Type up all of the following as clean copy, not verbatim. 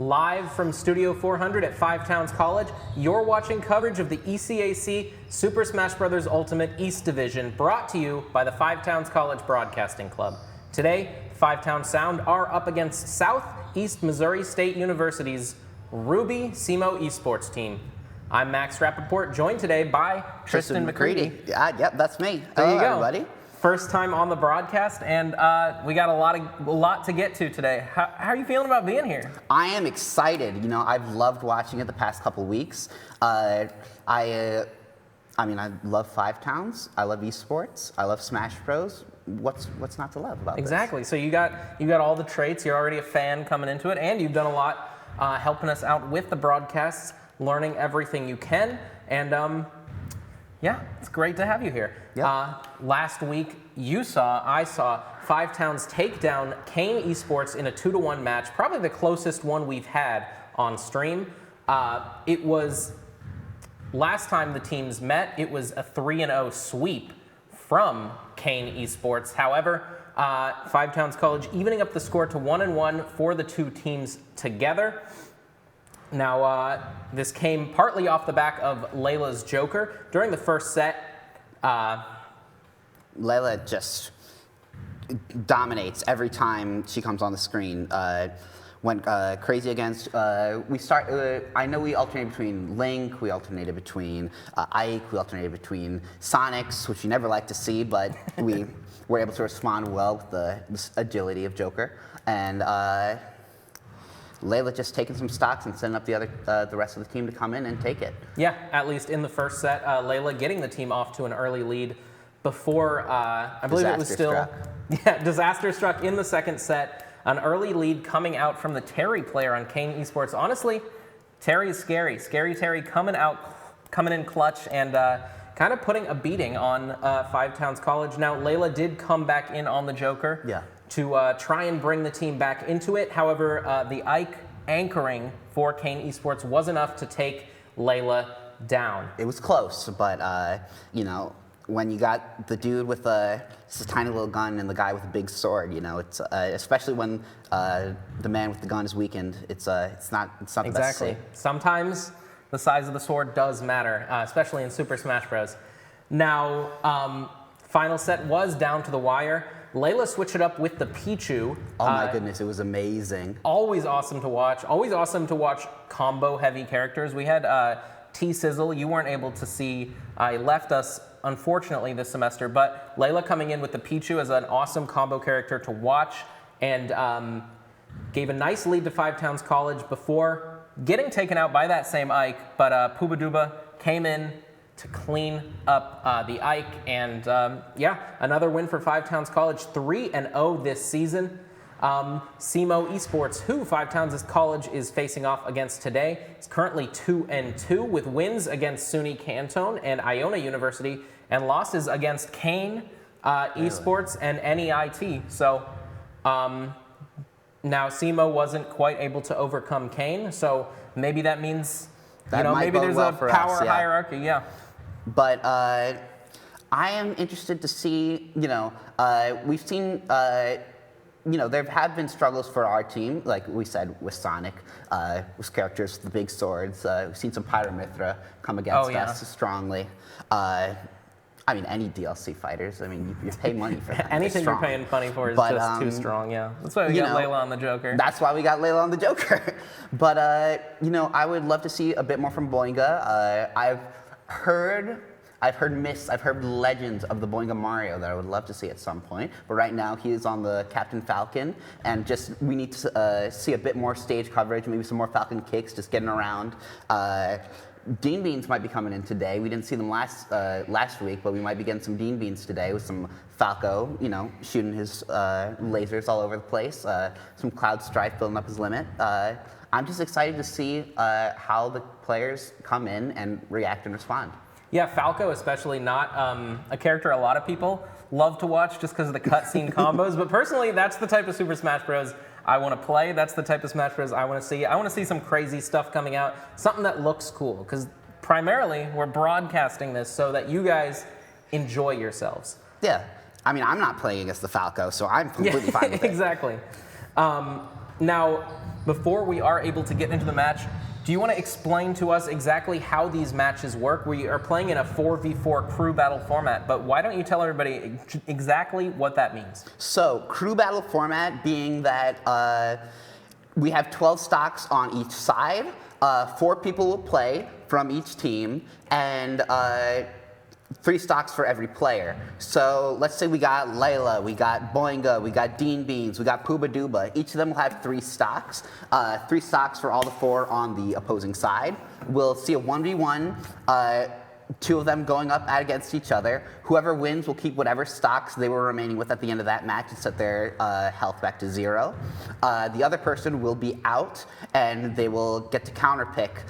live from Studio 400 at Five Towns College. You're watching coverage of the ECAC Super Smash Bros. Ultimate East Division, brought to you by the Five Towns College Broadcasting Club. Today, Five Towns Sound are up against Southeast Missouri State University's Ruby SEMO Esports team. I'm Max Rappaport, joined today by Tristan McCready. Yep, that's me. There you go. Everybody. First time on the broadcast, and we got a lot to get to today. How are you feeling about being here? I am excited. You know, I've loved watching it the past couple weeks. I love Five Towns. I love esports. I love Smash Bros. What's not to love about Exactly. So you got all the traits. You're already a fan coming into it, and you've done a lot helping us out with the broadcasts, learning everything you can, and yeah, it's great to have you here. Yep. Last week, I saw Five Towns take down Kane Esports in a 2-1 match, probably the closest one we've had on stream. It was, last time the teams met, it was a 3-0 sweep from Kane Esports. However, Five Towns College evening up the score to 1-1 for the two teams together. Now, this came partly off the back of Layla's Joker. During the first set, Layla just dominates every time she comes on the screen. Went crazy against, I know we alternated between Link, we alternated between Ike, we alternated between Sonics, which you never like to see, but we were able to respond well with the agility of Joker. And Layla just taking some stocks and setting up the rest of the team to come in and take it. Yeah, at least in the first set, Layla getting the team off to an early lead before, I believe it was still, disaster struck in the second set. An early lead coming out from the Terry player on Kane Esports. Honestly, Terry is scary. Scary Terry coming in clutch and kind of putting a beating on Five Towns College. Now, Layla did come back in on the Joker. Yeah. To try and bring the team back into it. However, the Ike anchoring for Kane Esports was enough to take Layla down. It was close, but you know, when you got the dude with a tiny little gun and the guy with a big sword, you know, it's especially when the man with the gun is weakened, it's not the best to Exactly. see. Sometimes the size of the sword does matter, especially in Super Smash Bros. Now, final set was down to the wire. Layla switched it up with the Pichu. Oh my goodness, it was amazing. Always awesome to watch. Always awesome to watch combo-heavy characters. We had T-Sizzle. You weren't able to see. He left us, unfortunately, this semester. But Layla coming in with the Pichu as an awesome combo character to watch and gave a nice lead to Five Towns College before getting taken out by that same Ike. But Pooba came in to clean up the Ike, and yeah, another win for Five Towns College, 3-0 this season. SEMO Esports, who Five Towns College is facing off against today, is currently 2-2 with wins against SUNY Canton and Iona University, and losses against Kane Esports and NEIT. So now SEMO wasn't quite able to overcome Kane, so maybe that means maybe there's a power hierarchy. Yeah. But I am interested to see, we've seen, there have been struggles for our team, like we said, with Sonic, with characters with the big swords. We've seen some Pyramithra come against us strongly. Any DLC fighters, you pay money for them. Anything you're paying money for is just too strong, yeah. That's why we got Layla on the Joker. That's why we got Layla on the Joker. But, I would love to see a bit more from Boinga. I've heard legends of the Boinga Mario that I would love to see at some point. But right now he is on the Captain Falcon, and we need to see a bit more stage coverage, maybe some more Falcon kicks, just getting around. Dean Beans might be coming in today. We didn't see them last week, but we might be getting some Dean Beans today with some Falco, shooting his lasers all over the place. Some Cloud Strife building up his limit. I'm just excited to see how the players come in and react and respond. Yeah, Falco especially, not a character a lot of people love to watch just because of the cutscene combos, but personally, that's the type of Super Smash Bros. I want to play. That's the type of Smash Bros. I want to see. I want to see some crazy stuff coming out, something that looks cool, because primarily we're broadcasting this so that you guys enjoy yourselves. Yeah. I'm not playing against the Falco, so I'm completely fine with it. Exactly. Now, before we are able to get into the match, do you want to explain to us exactly how these matches work? We are playing in a 4v4 crew battle format, but why don't you tell everybody exactly what that means? So, crew battle format being that we have 12 stocks on each side. 4 people will play from each team, and 3 stocks for every player. So let's say we got Layla, we got Boinga, we got Dean Beans, we got Pooba Dooba. Each of them will have 3 stocks. 3 stocks for all the 4 on the opposing side. We'll see a 1v1. 2 of them going up against each other. Whoever wins will keep whatever stocks they were remaining with at the end of that match and set their health back to 0. The other person will be out, and they will get to counterpick,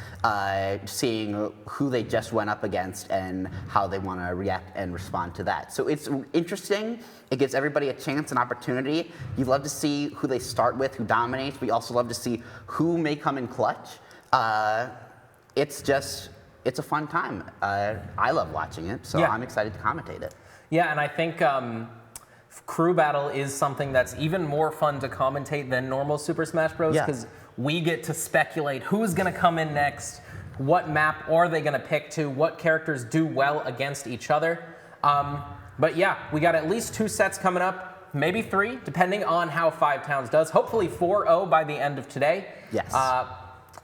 seeing who they just went up against and how they want to react and respond to that. So it's interesting. It gives everybody a chance, an opportunity. You'd love to see who they start with, who dominates. We also love to see who may come in clutch. It's a fun time. I love watching it, so I'm excited to commentate it. Yeah, and I think crew battle is something that's even more fun to commentate than normal Super Smash Bros. Because we get to speculate who's going to come in next, what map are they going to pick to, what characters do well against each other. But yeah, we got at least 2 sets coming up, maybe 3, depending on how 5 Towns does. Hopefully 4-0 by the end of today. Yes.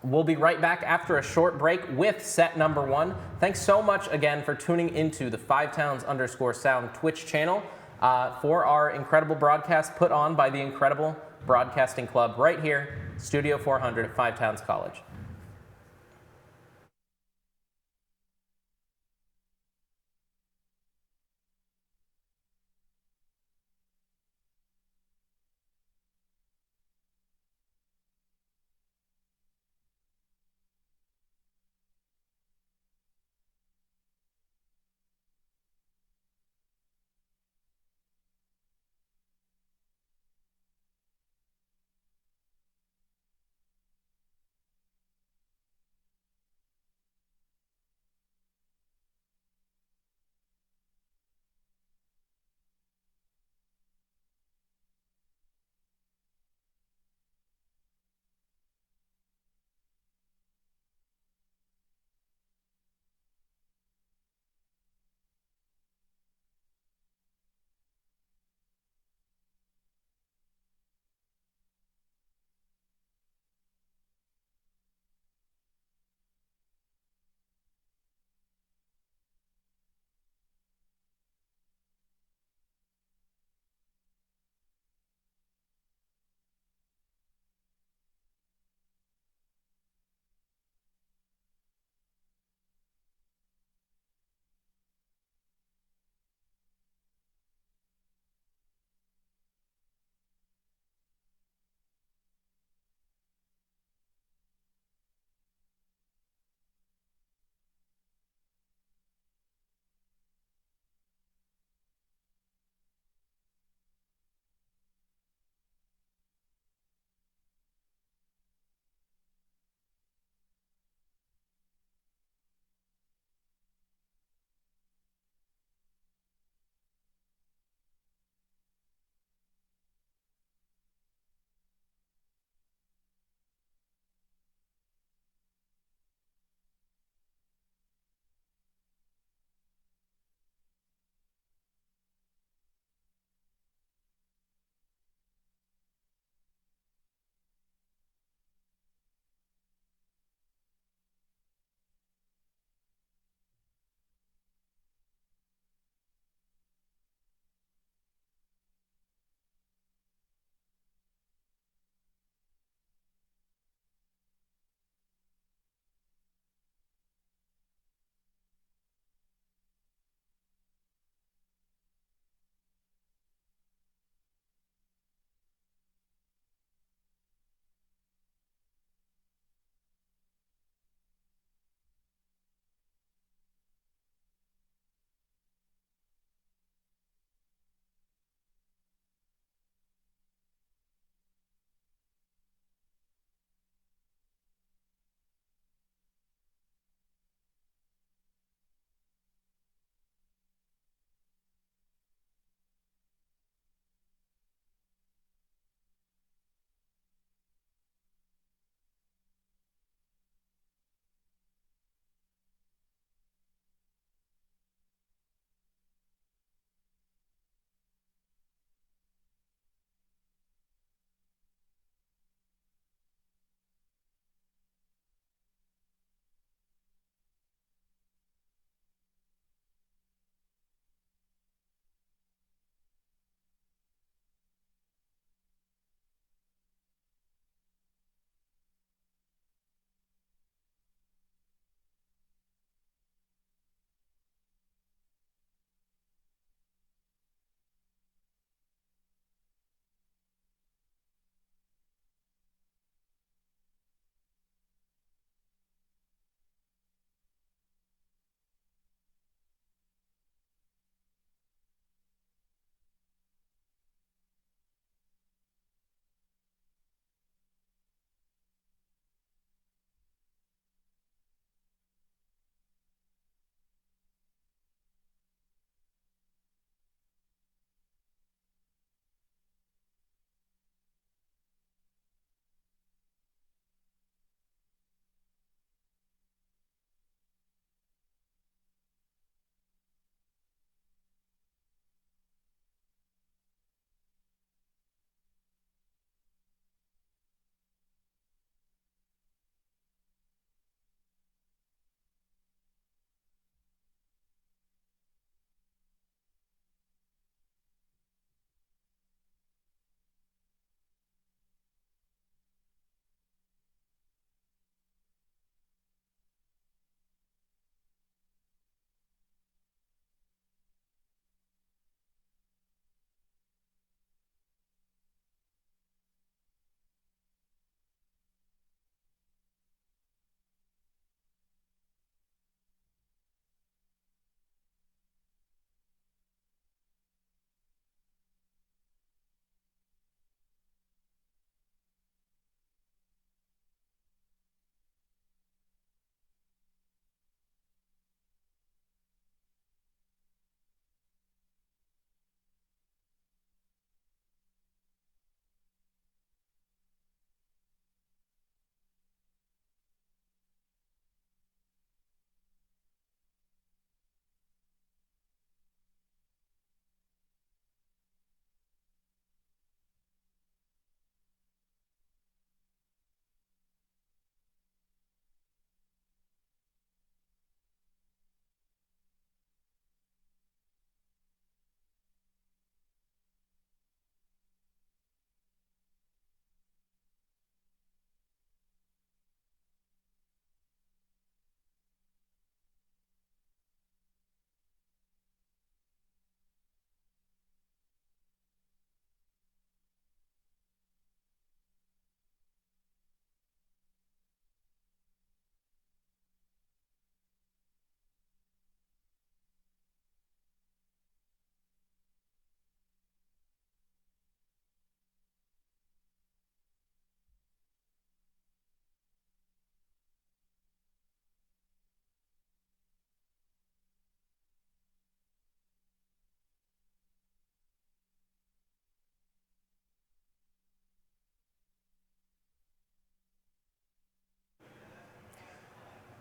We'll be right back after a short break with set number 1. Thanks so much again for tuning into the 5Towns_Sound Twitch channel for our incredible broadcast put on by the Incredible Broadcasting Club right here, Studio 400 at 5 Towns College.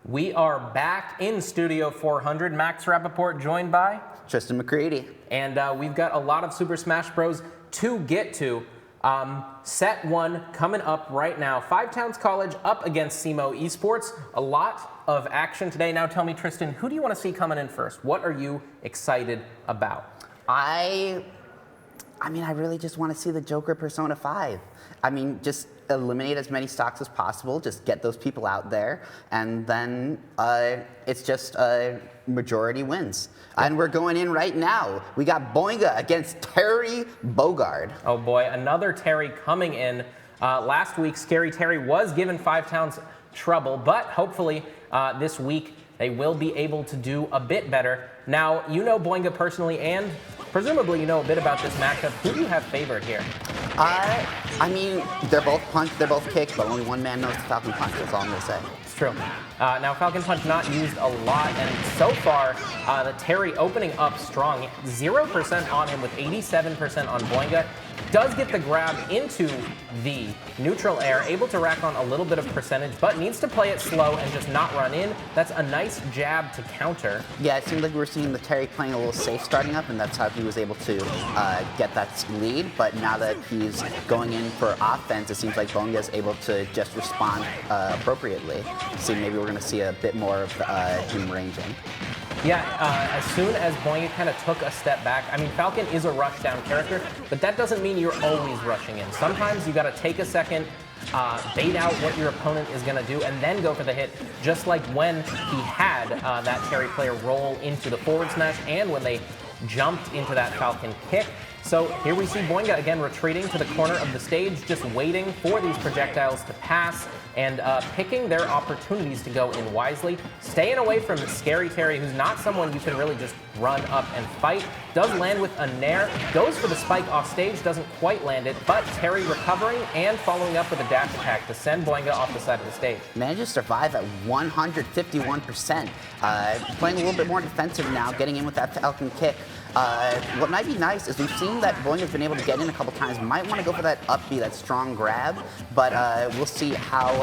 We are back in Studio 400. Max Rappaport joined by Tristan McCready. And we've got a lot of Super Smash Bros. To get to. Set 1 coming up right now. Five Towns College up against SEMO Esports. A lot of action today. Now tell me, Tristan, who do you want to see coming in first? What are you excited about? I mean, I really just want to see the Joker Persona 5. I mean, just eliminate as many stocks as possible, just get those people out there, and then it's just majority wins. And we're going in right now. We got Boinga against Terry Bogard. Oh boy, another Terry coming in. Last week, Scary Terry was given Five Towns trouble, but hopefully this week they will be able to do a bit better. Now, you know Boinga personally, and presumably you know a bit about this matchup. Who do you have favored here? I mean, they're both punch, they're both kick, but only one man knows the Falcon Punch. That's all I'm gonna say. It's true. Now, Falcon Punch not used a lot, and so far, the Terry opening up strong. 0% on him with 87% on Boinga. Does get the grab into the neutral air, able to rack on a little bit of percentage, but needs to play it slow and just not run in. That's a nice jab to counter. Yeah, it seemed like we were seeing the Terry playing a little safe starting up, and that's how he was able to get that lead. But now that he's going in for offense, it seems like Boinga is able to just respond appropriately. So maybe we're going to see a bit more of him ranging. Yeah, as soon as Boinga kind of took a step back, I mean, Falcon is a rush down character, but that doesn't mean you're always rushing in. Sometimes you got to take a second, bait out what your opponent is going to do, and then go for the hit, just like when he had that Terry player roll into the forward smash and when they jumped into that Falcon kick. So here we see Boinga again retreating to the corner of the stage, just waiting for these projectiles to pass and picking their opportunities to go in wisely. Staying away from Scary Terry, who's not someone you can really just run up and fight. Does land with a nair, goes for the spike off stage, doesn't quite land it, but Terry recovering and following up with a dash attack to send Boinga off the side of the stage. Manages to survive at 151%. Playing a little bit more defensive now, getting in with that Falcon kick. What might be nice is we've seen that Boinga's been able to get in a couple times. Might want to go for that up B, that strong grab, but we'll see how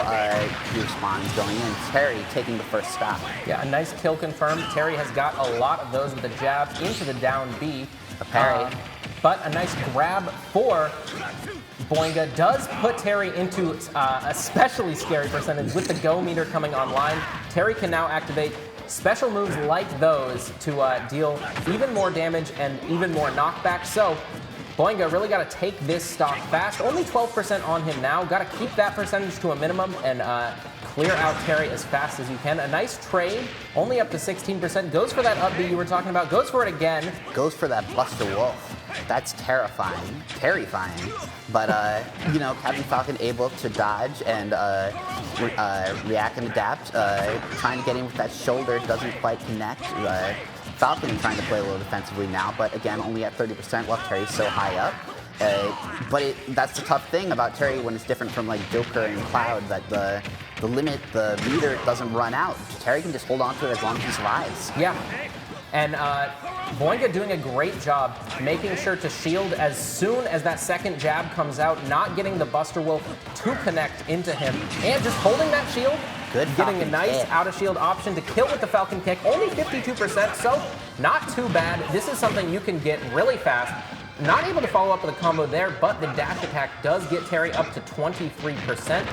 he responds going in. Terry taking the first stop. Yeah, a nice kill confirmed. Terry has got a lot of those with a jab into the down B. A parry. But a nice grab for Boinga does put Terry into especially scary percentage with the go meter coming online. Terry can now activate special moves like those to deal even more damage and even more knockback. So Boinga really got to take this stock fast. Only 12% on him now. Got to keep that percentage to a minimum and clear out Terry as fast as you can. A nice trade, only up to 16%. Goes for that up B you were talking about. Goes for it again. Goes for that Buster Wolf. That's terrifying. But, you know, Captain Falcon able to dodge and react and adapt. Trying to get in with that shoulder, doesn't quite connect. Falcon trying to play a little defensively now, but again, only at 30% while Terry's so high up. But that's the tough thing about Terry when it's different from like Joker and Cloud, that the meter doesn't run out. Terry can just hold on to it as long as he survives. Yeah. And Boinga doing a great job making sure to shield as soon as that second jab comes out, not getting the Buster Wolf to connect into him, and just holding that shield. Good. Getting a nice out-of-shield option to kill with the Falcon kick. Only 52%, so not too bad. This is something you can get really fast. Not able to follow up with a combo there, but the dash attack does get Terry up to 23%.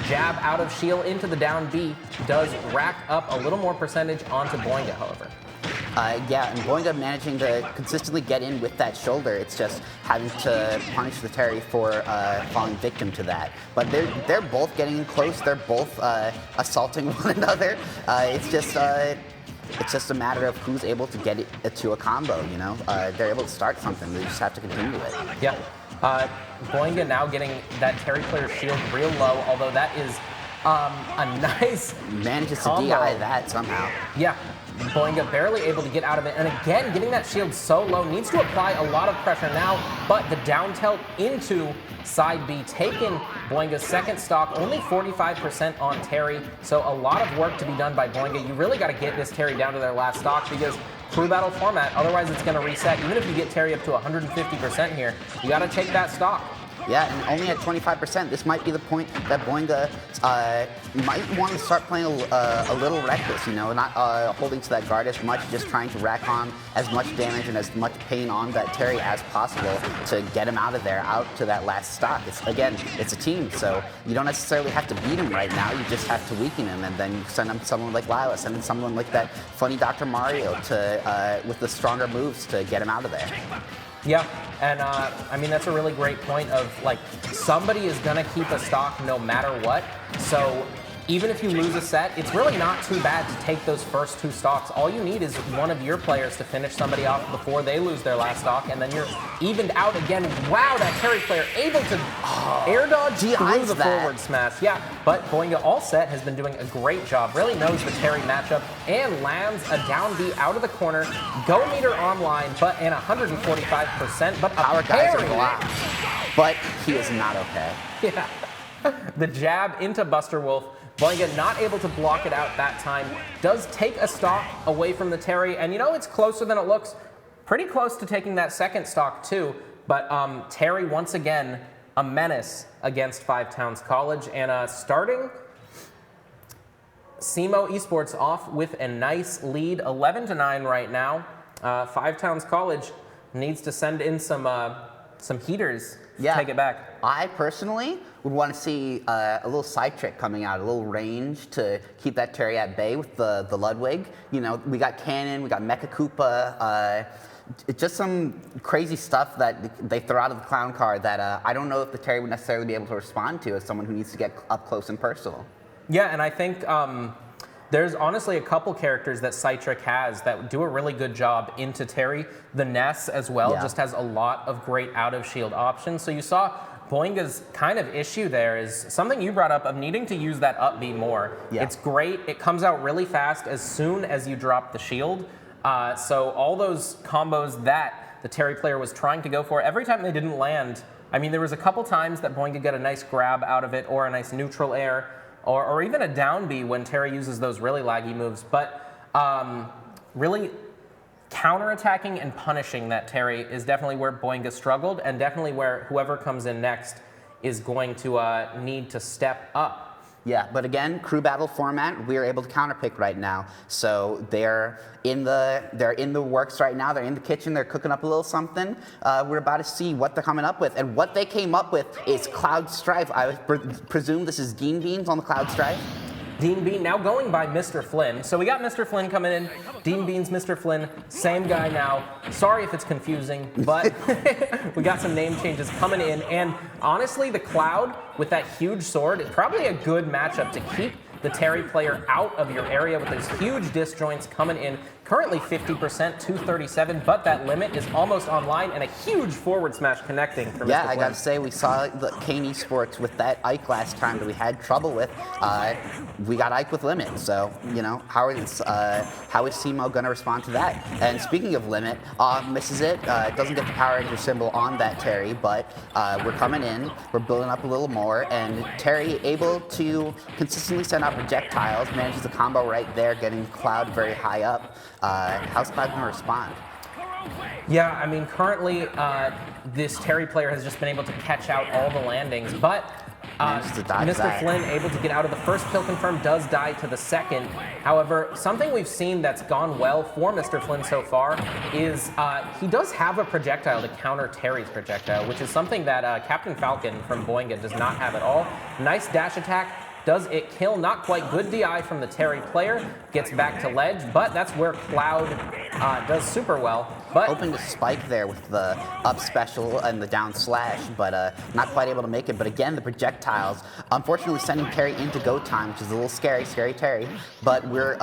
Jab out of shield into the down B does rack up a little more percentage onto Boinga, however. Yeah, and Boinga managing to consistently get in with that shoulder. It's just having to punish the Terry for falling victim to that. But they're both getting close. They're both assaulting one another. It's just a matter of who's able to get it to a combo. You know, they're able to start something. They just have to continue it. Yeah. Boinga now getting that Terry player shield real low, although that is a nice manages combo. To DI that somehow. Yeah. Boinga barely able to get out of it, and again, getting that shield so low, needs to apply a lot of pressure now, but the down tilt into side B, taking Boinga's second stock, only 45% on Terry, so a lot of work to be done by Boinga. You really got to get this Terry down to their last stock, because crew battle format, otherwise it's going to reset. Even if you get Terry up to 150% here, you got to take that stock. Yeah, and only at 25%. This might be the point that Boinga might want to start playing a little reckless, you know, not holding to that guard as much, just trying to rack on as much damage and as much pain on that Terry as possible to get him out of there, out to that last stock. Again, it's a team, so you don't necessarily have to beat him right now. You just have to weaken him, and then you send him someone like Lila, send him someone like that funny Dr. Mario with the stronger moves to get him out of there. Yeah, and I mean, that's a really great point of, like, somebody is going to keep a stock no matter what. So even if you lose a set, it's really not too bad to take those first 2 stocks. All you need is one of your players to finish somebody off before they lose their last stock, and then you're evened out again. Wow, that Terry player able to air dodge through the forward smash. Yeah, but Boinga all set has been doing a great job. Really knows the Terry matchup and lands a down B out of the corner. Go meter online, but in 145%. But our guys are blocked. But he is not okay. Yeah. The jab into Buster Wolf. Boinga not able to block it out that time. Does take a stock away from the Terry, and you know, it's closer than it looks. Pretty close to taking that second stock too, but Terry once again a menace against Five Towns College, and starting SEMO Esports off with a nice lead, 11-9 right now. Five Towns College needs to send in some heaters to take it back. I personally would want to see a little side trick coming out, a little range to keep that Terry at bay with the Ludwig. You know, we got Cannon, we got Mecha Koopa, just some crazy stuff that they throw out of the clown card that I don't know if the Terry would necessarily be able to respond to as someone who needs to get up close and personal. Yeah, and I think there's honestly a couple characters that Citric has that do a really good job into Terry. The Ness as well just has a lot of great out-of-shield options. So you saw Boinga's kind of issue there is something you brought up of needing to use that up B more. Yeah. It's great. It comes out really fast as soon as you drop the shield. So all those combos that the Terry player was trying to go for, every time they didn't land, I mean, there was a couple times that Boinga got a nice grab out of it or a nice neutral air or even a down B when Terry uses those really laggy moves. But really counterattacking and punishing that Terry is definitely where Boinga struggled, and definitely where whoever comes in next is going to need to step up. Yeah, but again, crew battle format, we're able to counterpick right now. So they're in the works right now. They're in the kitchen. They're cooking up a little something. We're about to see what they're coming up with, and what they came up with is Cloud Strife. I would presume this is Dean Beans on the Cloud Strife. Dean Bean now going by Mr. Flynn. So we got Mr. Flynn coming in. Dean Beans, Mr. Flynn, same guy now. Sorry if it's confusing, but we got some name changes coming in. And honestly, the Cloud with that huge sword is probably a good matchup to keep the Terry player out of your area with those huge disjoints coming in. Currently 50%, 237, but that limit is almost online, and a huge forward smash connecting for Mr. Yeah, Flynn. I gotta say, we saw the Kane Esports with that Ike last time that we had trouble with. We got Ike with limit, so, you know, how is SEMO gonna respond to that? And speaking of limit, misses it, doesn't get the Power Ranger symbol on that Terry, but we're coming in, we're building up a little more, and Terry able to consistently send out projectiles, manages the combo right there, getting Cloud very high up. How's Cloud going to respond? Yeah, I mean, currently this Terry player has just been able to catch out all the landings, but Mr. Flynn able to get out of the first kill confirm, does die to the second. However, something we've seen that's gone well for Mr. Flynn so far is he does have a projectile to counter Terry's projectile, which is something that Captain Falcon from Boinga does not have at all. Nice dash attack. Does it kill? Not quite. Good DI from the Terry player. Gets back to ledge, but that's where Cloud does super well. But hoping to spike there with the up special and the down slash, but not quite able to make it. But again, the projectiles, unfortunately sending Terry into go time, which is a little scary Terry. But we're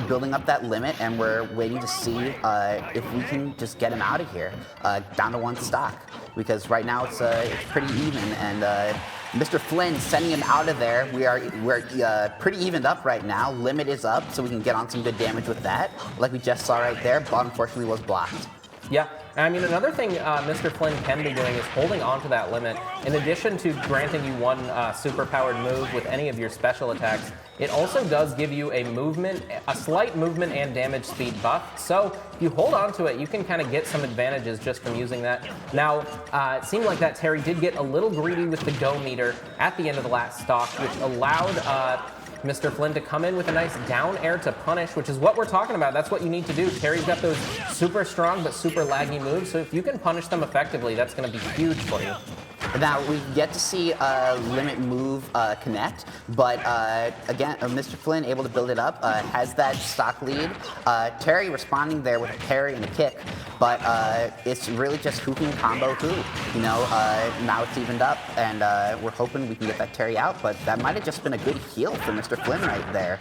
building up that limit, and we're waiting to see if we can just get him out of here, down to one stock. Because right now it's pretty even, and Mr. Flynn sending him out of there. We're pretty evened up right now. Limit is up, so we can get on some good damage with that, like we just saw right there, but unfortunately was blocked. Yeah, And I mean, another thing Mr. Flynn can be doing is holding on to that limit. In addition to granting you one super-powered move with any of your special attacks, it also does give you a slight movement and damage speed buff. So if you hold on to it, you can kind of get some advantages just from using that. Now, it seemed like that Terry did get a little greedy with the go meter at the end of the last stock, which allowed Mr. Flynn to come in with a nice down air to punish, which is what we're talking about. That's what you need to do. Terry's got those super strong but super laggy moves, so if you can punish them effectively, that's going to be huge for you. Now, we get to see limit move connect, but again, Mr. Flynn able to build it up, has that stock lead. Terry responding there with a parry and a kick, but it's really just who can combo who. You know, now it's evened up, and we're hoping we can get that Terry out, but that might have just been a good heal for Mr. Flynn right there.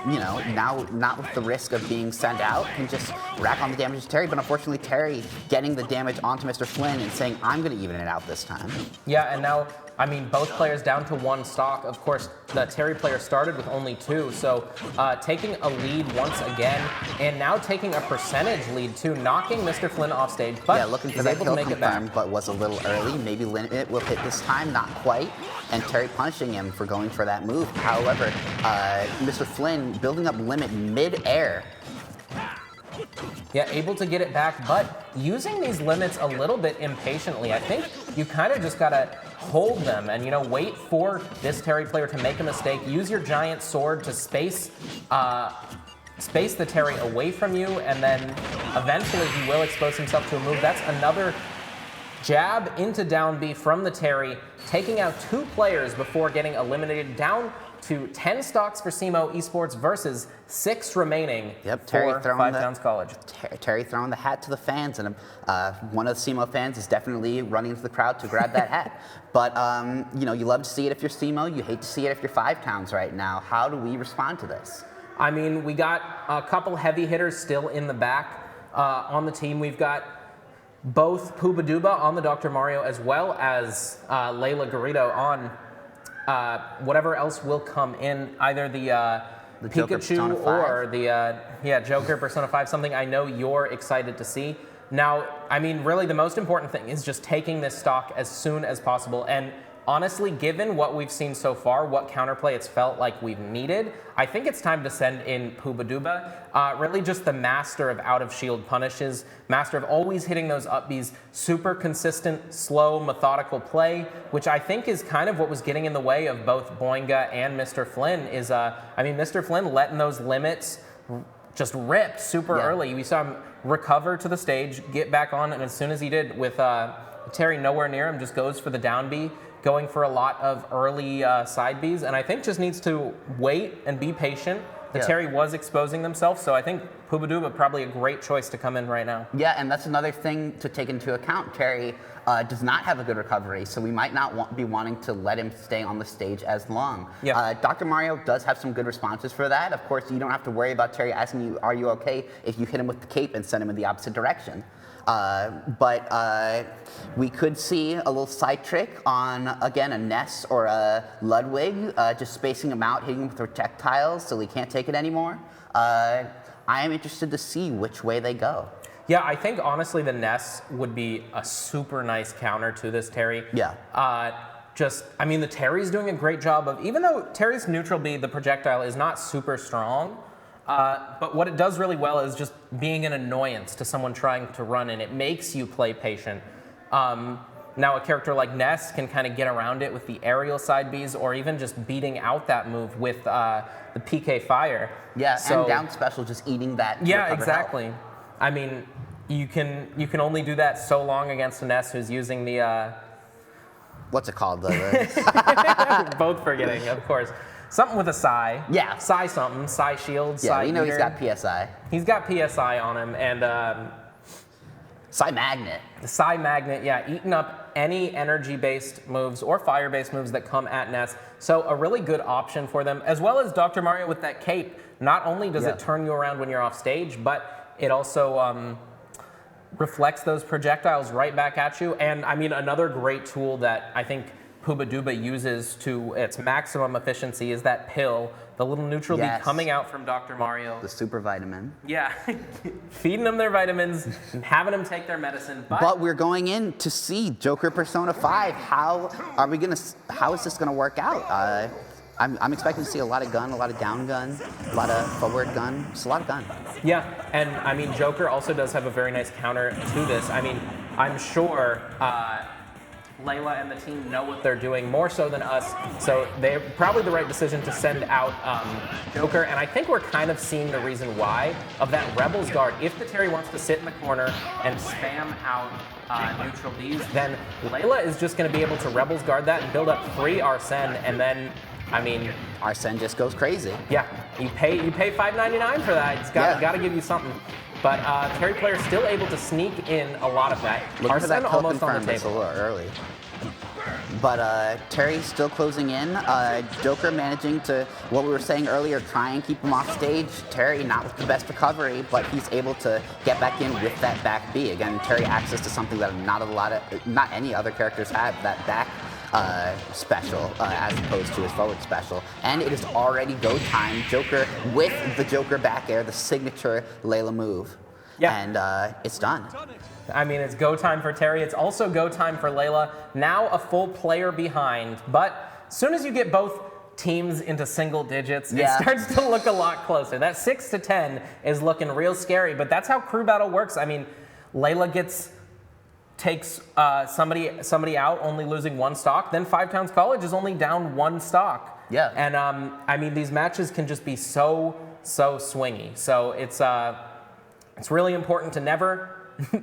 You know, now not with the risk of being sent out, can just rack on the damage to Terry, but unfortunately Terry getting the damage onto Mr. Flynn and saying, I'm going to even it out this time. Yeah, and now, I mean, both players down to one stock. Of course, the Terry player started with only 2, so taking a lead once again, and now taking a percentage lead too, knocking Mr. Flynn off stage, but yeah, looking for is that able kill to make it back. But was a little early. Maybe limit will hit this time, not quite, and Terry punishing him for going for that move. However, Mr. Flynn building up limit mid-air. Yeah, able to get it back, but using these limits a little bit impatiently. I think you kind of just gotta hold them and, you know, wait for this Terry player to make a mistake. Use your giant sword to space the Terry away from you, and then eventually he will expose himself to a move. That's another jab into down B from the Terry, taking out 2 players before getting eliminated, down to 10 stocks for SEMO Esports versus 6 remaining for 5 Towns College. Terry throwing the hat to the fans, and one of the SEMO fans is definitely running into the crowd to grab that hat. But, you know, you love to see it if you're SEMO, you hate to see it if you're 5 Towns right now. How do we respond to this? I mean, we got a couple heavy hitters still in the back on the team. We've got both Pubaduba on the Dr. Mario as well as Layla Garrido on whatever else will come in, either the Pikachu or the Joker Persona 5, something I know you're excited to see. Now, I mean, really the most important thing is just taking this stock as soon as possible, and honestly, given what we've seen so far, what counterplay it's felt like we've needed, I think it's time to send in Pubaduba. Really just the master of out-of-shield punishes, master of always hitting those up Bs, super consistent, slow, methodical play, which I think is kind of what was getting in the way of both Boinga and Mr. Flynn is, I mean, Mr. Flynn letting those limits just rip super early. We saw him recover to the stage, get back on, and as soon as he did, with Terry nowhere near him, just goes for the down B, going for a lot of early side Bs, and I think just needs to wait and be patient. The Terry was exposing themselves, so I think Pubaduba probably a great choice to come in right now. Yeah, and that's another thing to take into account. Terry does not have a good recovery, so we might not be wanting to let him stay on the stage as long. Dr. Mario does have some good responses for that. Of course, you don't have to worry about Terry asking you, are you okay, if you hit him with the cape and send him in the opposite direction. But we could see a little side trick on, again, a Ness or a Ludwig, just spacing him out, hitting him with projectiles so he can't take it anymore. I am interested to see which way they go. Yeah, I think honestly the Ness would be a super nice counter to this Terry. Yeah. I mean, the Terry's doing a great job of, even though Terry's neutral B, the projectile, is not super strong, but what it does really well is just being an annoyance to someone trying to run, and it makes you play patient. Now a character like Ness can kind of get around it with the aerial side Bs, or even just beating out that move with the PK Fire. Yeah, so, and down special, just eating that. Yeah, exactly. Health. I mean, you can only do that so long against a Ness who's using the... What's it called? Both forgetting, of course. Something with a Psy. Yeah. Psy something. Psy shield. Yeah, Psy we know eater. He's got PSI. He's got PSI on him, and Psy Magnet. The Psy Magnet, yeah, eating up any energy-based moves or fire-based moves that come at Ness. So a really good option for them, as well as Dr. Mario with that cape. Not only does it turn you around when you're off stage, but it also reflects those projectiles right back at you. And I mean, another great tool that I think Pubaduba uses to its maximum efficiency is that pill, the little neutral Yes. B coming out from Dr. Mario. The super vitamin. Yeah, feeding them their vitamins and having them take their medicine. But we're going in to see Joker Persona 5. How is this gonna work out? I'm expecting to see a lot of gun, a lot of down gun, a lot of forward gun. It's a lot of gun. Yeah, and I mean, Joker also does have a very nice counter to this. I mean, I'm sure Layla and the team know what they're doing more so than us, so they're probably the right decision to send out Joker, and I think we're kind of seeing the reason why of that Rebels guard. If the Terry wants to sit in the corner and spam out neutral Ds, then Layla is just going to be able to Rebels guard that and build up free Arsene, and then, I mean, Arsene just goes crazy. yeah, you pay $5.99 for that. It's got to give you something. But Terry player still able to sneak in a lot of that. Looking for that Arsene kill almost on confirm, the it's a table. little early. But Terry still closing in. Joker managing to, what we were saying earlier, try and keep him off stage. Terry not with the best recovery, but he's able to get back in with that back B. Again, Terry access to something that not any other characters have, that back special as opposed to his forward special. And it is already go time. Joker with the Joker back air, the signature Layla move. Yeah. And it's done. I mean, it's go time for Terry. It's also go time for Layla. Now a full player behind. But as soon as you get both teams into single digits, it starts to look a lot closer. That 6-10 is looking real scary, but that's how crew battle works. I mean, Layla takes somebody out, only losing one stock. Then Five Towns College is only down one stock. Yeah. And I mean, these matches can just be so swingy. So it's really important to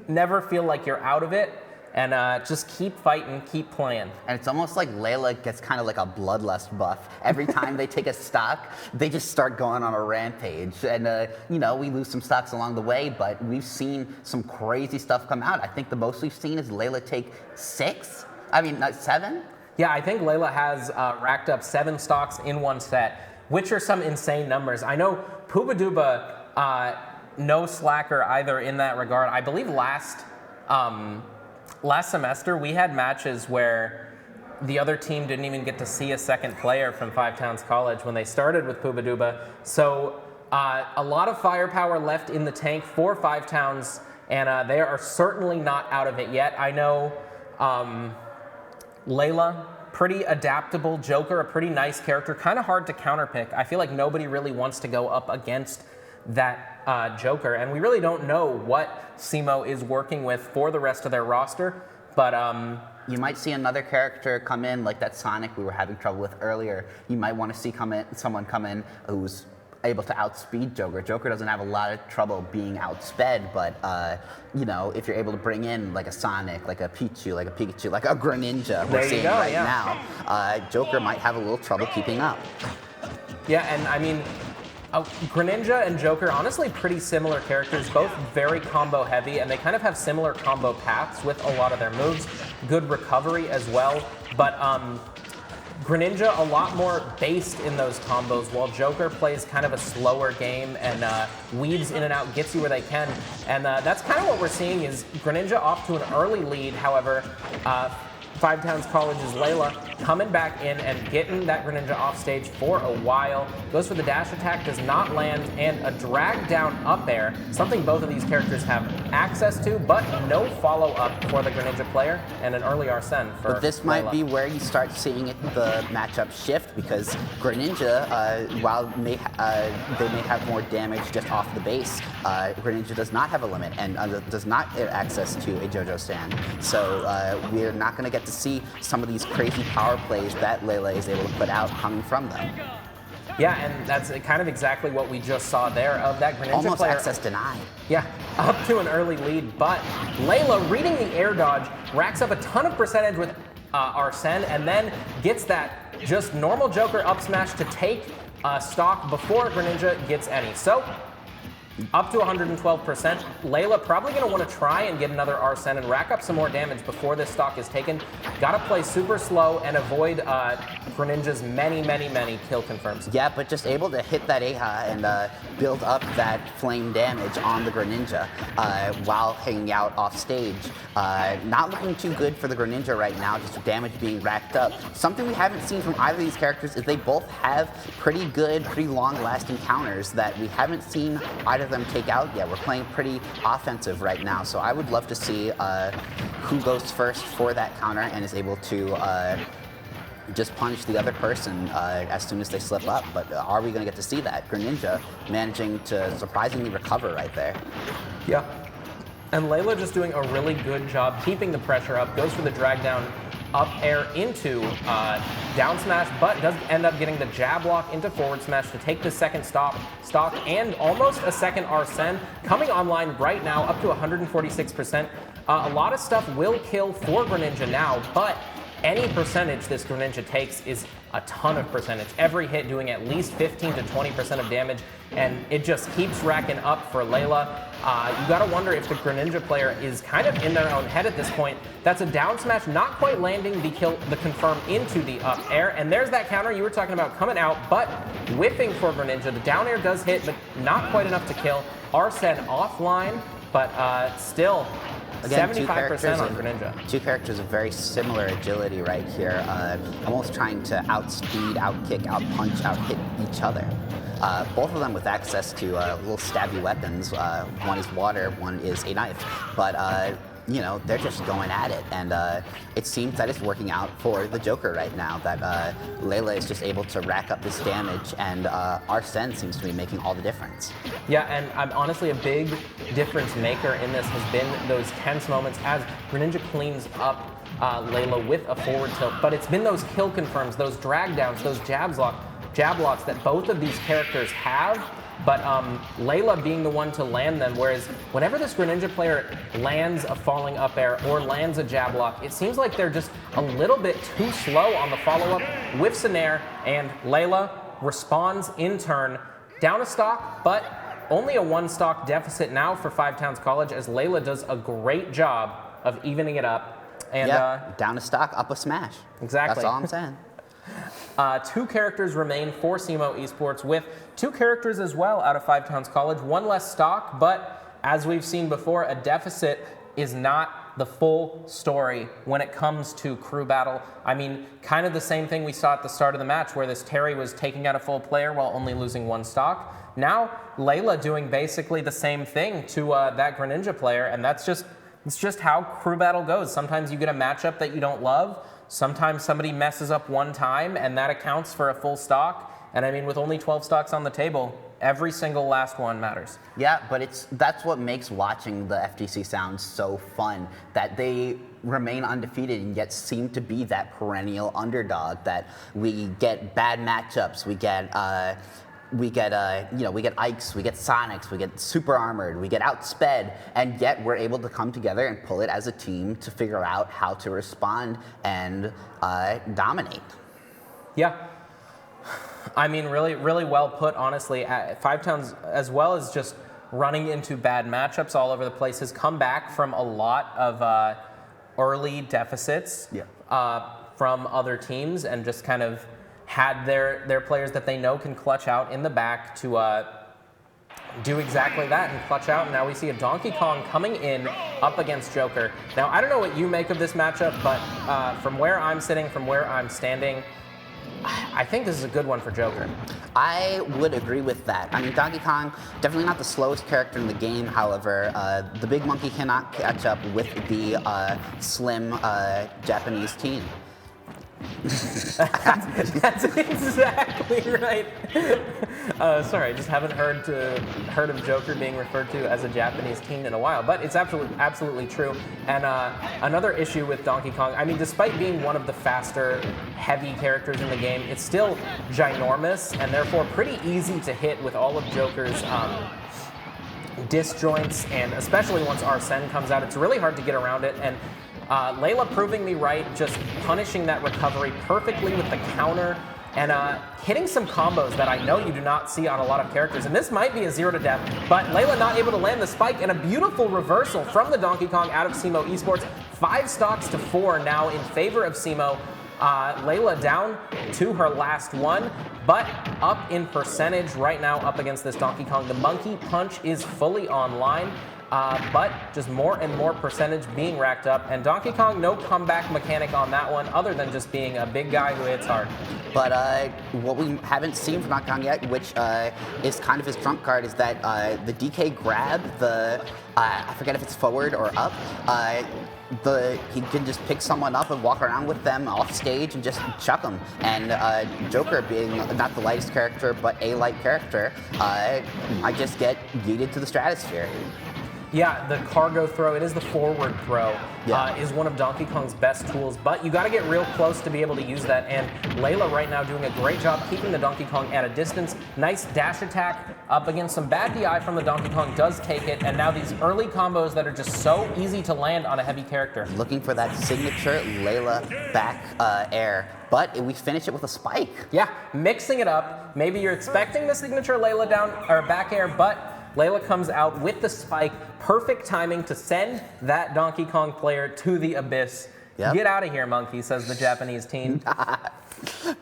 never feel like you're out of it, and just keep fighting, keep playing. And it's almost like Layla gets kind of like a bloodlust buff. Every time they take a stock, they just start going on a rampage. And, you know, we lose some stocks along the way, but we've seen some crazy stuff come out. I think the most we've seen is Layla take 7? Yeah, I think Layla has racked up 7 stocks in one set, which are some insane numbers. I know Pubaduba, no slacker either in that regard. I believe last semester we had matches where the other team didn't even get to see a second player from Five Towns College when they started with Pubaduba. So a lot of firepower left in the tank for Five Towns, and they are certainly not out of it yet. I know Layla, pretty adaptable. Joker, a pretty nice character, kind of hard to counterpick. I feel like nobody really wants to go up against that Joker, and we really don't know what SEMO is working with for the rest of their roster, but you might see another character come in, like that Sonic we were having trouble with earlier. You might want to see someone come in who's able to outspeed Joker. Joker doesn't have a lot of trouble being outsped, but you know, if you're able to bring in like a Sonic, like a Pichu, like a Pikachu, like a Greninja we're seeing right now, Joker might have a little trouble keeping up. Yeah, and I mean, Greninja and Joker, honestly pretty similar characters, both very combo heavy, and they kind of have similar combo paths with a lot of their moves. Good recovery as well, but Greninja a lot more based in those combos, while Joker plays kind of a slower game and weaves in and out, gets you where they can. And that's kind of what we're seeing is Greninja off to an early lead. However, Five Towns College's Layla coming back in and getting that Greninja off stage for a while. Goes for the dash attack, does not land, and a drag down up air, something both of these characters have access to, but no follow-up for the Greninja player, and an early Arsene for But this Layla. might be where you start seeing the matchup shift, because Greninja, while they may have more damage just off the base, Greninja does not have a limit and does not have access to a JoJo stand. So we're not going to get to see some of these crazy power plays that Layla is able to put out coming from them. Yeah, and that's kind of exactly what we just saw there of that Greninja Almost player. access denied. Yeah, up to an early lead, but Layla reading the air dodge, racks up a ton of percentage with Arsene, and then gets that just normal Joker up smash to take stock before Greninja gets any. So up to 112%. Layla probably going to want to try and get another Arsene and rack up some more damage before this stock is taken. Got to play super slow and avoid Greninja's many kill confirms. Yeah, but just able to hit that Aha and build up that flame damage on the Greninja while hanging out off stage. Not looking too good for the Greninja right now, just with damage being racked up. Something we haven't seen from either of these characters is they both have pretty good, pretty long-lasting counters that we haven't seen either of them take out yet. We're playing pretty offensive right now, so I would love to see who goes first for that counter and is able to just punish the other person as soon as they slip up. But are we going to get to see that? Greninja managing to surprisingly recover right there. Yeah. And Layla just doing a really good job keeping the pressure up, goes for the drag down up air into down smash, but does end up getting the jab lock into forward smash to take the second stock and almost a second Arsene coming online right now up to 146%. A lot of stuff will kill for Greninja now, but any percentage this Greninja takes is a ton of percentage. Every hit doing at least 15 to 20% of damage, and it just keeps racking up for Layla. You gotta wonder if the Greninja player is kind of in their own head at this point. That's a down smash, not quite landing the confirm into the up air, and there's that counter you were talking about coming out, but whiffing for Greninja. The down air does hit, but not quite enough to kill. Arsene offline, but still, again, 75% on Greninja. Two characters of very similar agility right here, almost trying to outspeed, outkick, outpunch, outhit each other. Both of them with access to little stabby weapons. One is water, one is a knife. But, you know, they're just going at it. And it seems that it's working out for the Joker right now, that Layla is just able to rack up this damage, and Arsene seems to be making all the difference. Yeah, and I'm honestly a big difference maker in this has been those tense moments as Greninja cleans up Layla with a forward tilt. But it's been those kill confirms, those drag downs, those jab locks that both of these characters have, but Layla being the one to land them, whereas whenever this Greninja player lands a falling up air or lands a jab lock, it seems like they're just a little bit too slow on the follow-up, whiffs an air, and Layla responds in turn, down a stock, but only a one stock deficit now for Five Towns College, as Layla does a great job of evening it up. And down a stock, up a smash. Exactly. That's all I'm saying. Two characters remain for SEMO Esports, with two characters as well out of Five Towns College. One less stock, but as we've seen before, a deficit is not the full story when it comes to crew battle. I mean, kind of the same thing we saw at the start of the match, where this Terry was taking out a full player while only losing one stock. Now, Layla doing basically the same thing to that Greninja player, and it's just how crew battle goes. Sometimes you get a matchup that you don't love. Sometimes somebody messes up one time, and that accounts for a full stock. And I mean, with only 12 stocks on the table, every single last one matters. Yeah, but that's what makes watching the FTC sound so fun, that they remain undefeated and yet seem to be that perennial underdog, that we get bad matchups, we get Ikes, we get Sonics, we get super armored, we get outsped, and yet we're able to come together and pull it as a team to figure out how to respond and dominate. Yeah. I mean, really, really well put, honestly. Five Towns, as well as just running into bad matchups all over the place, has come back from a lot of early deficits from other teams, and just kind of had their players that they know can clutch out in the back to do exactly that and clutch out. And now we see a Donkey Kong coming in up against Joker. Now, I don't know what you make of this matchup, but from where I'm sitting, from where I'm standing, I think this is a good one for Joker. I would agree with that. I mean, Donkey Kong, definitely not the slowest character in the game. However, the big monkey cannot catch up with the slim Japanese team. That's exactly right. Sorry, I just haven't heard of Joker being referred to as a Japanese teen in a while, but it's absolutely true. And another issue with Donkey Kong, I mean, despite being one of the faster, heavy characters in the game, it's still ginormous and therefore pretty easy to hit with all of Joker's disjoints, and especially once Arsene comes out, it's really hard to get around it. And Layla proving me right, just punishing that recovery perfectly with the counter, and hitting some combos that I know you do not see on a lot of characters. And this might be a 0 to death, but Layla not able to land the spike, and a beautiful reversal from the Donkey Kong out of SEMO Esports. 5 stocks to 4 now in favor of SEMO. Layla down to her last one, but up in percentage right now up against this Donkey Kong. The Monkey Punch is fully online, but just more and more percentage being racked up. And Donkey Kong, no comeback mechanic on that one other than just being a big guy who hits hard. But what we haven't seen from Donkey Kong yet, which is kind of his trump card, is that the DK grab, I forget if it's forward or up, he can just pick someone up and walk around with them off stage and just chuck them. And Joker, being not the lightest character, but a light character, I just get yeeted to the stratosphere. Yeah, the cargo throw, it is the forward throw, is one of Donkey Kong's best tools, but you got to get real close to be able to use that, and Layla right now doing a great job keeping the Donkey Kong at a distance. Nice dash attack up against some bad DI from the Donkey Kong, does take it, and now these early combos that are just so easy to land on a heavy character. Looking for that signature Layla back air, but we finish it with a spike. Yeah, mixing it up. Maybe you're expecting the signature Layla down or back air, but Layla comes out with the spike. Perfect timing to send that Donkey Kong player to the abyss. Yep. Get out of here, monkey, says the Japanese teen.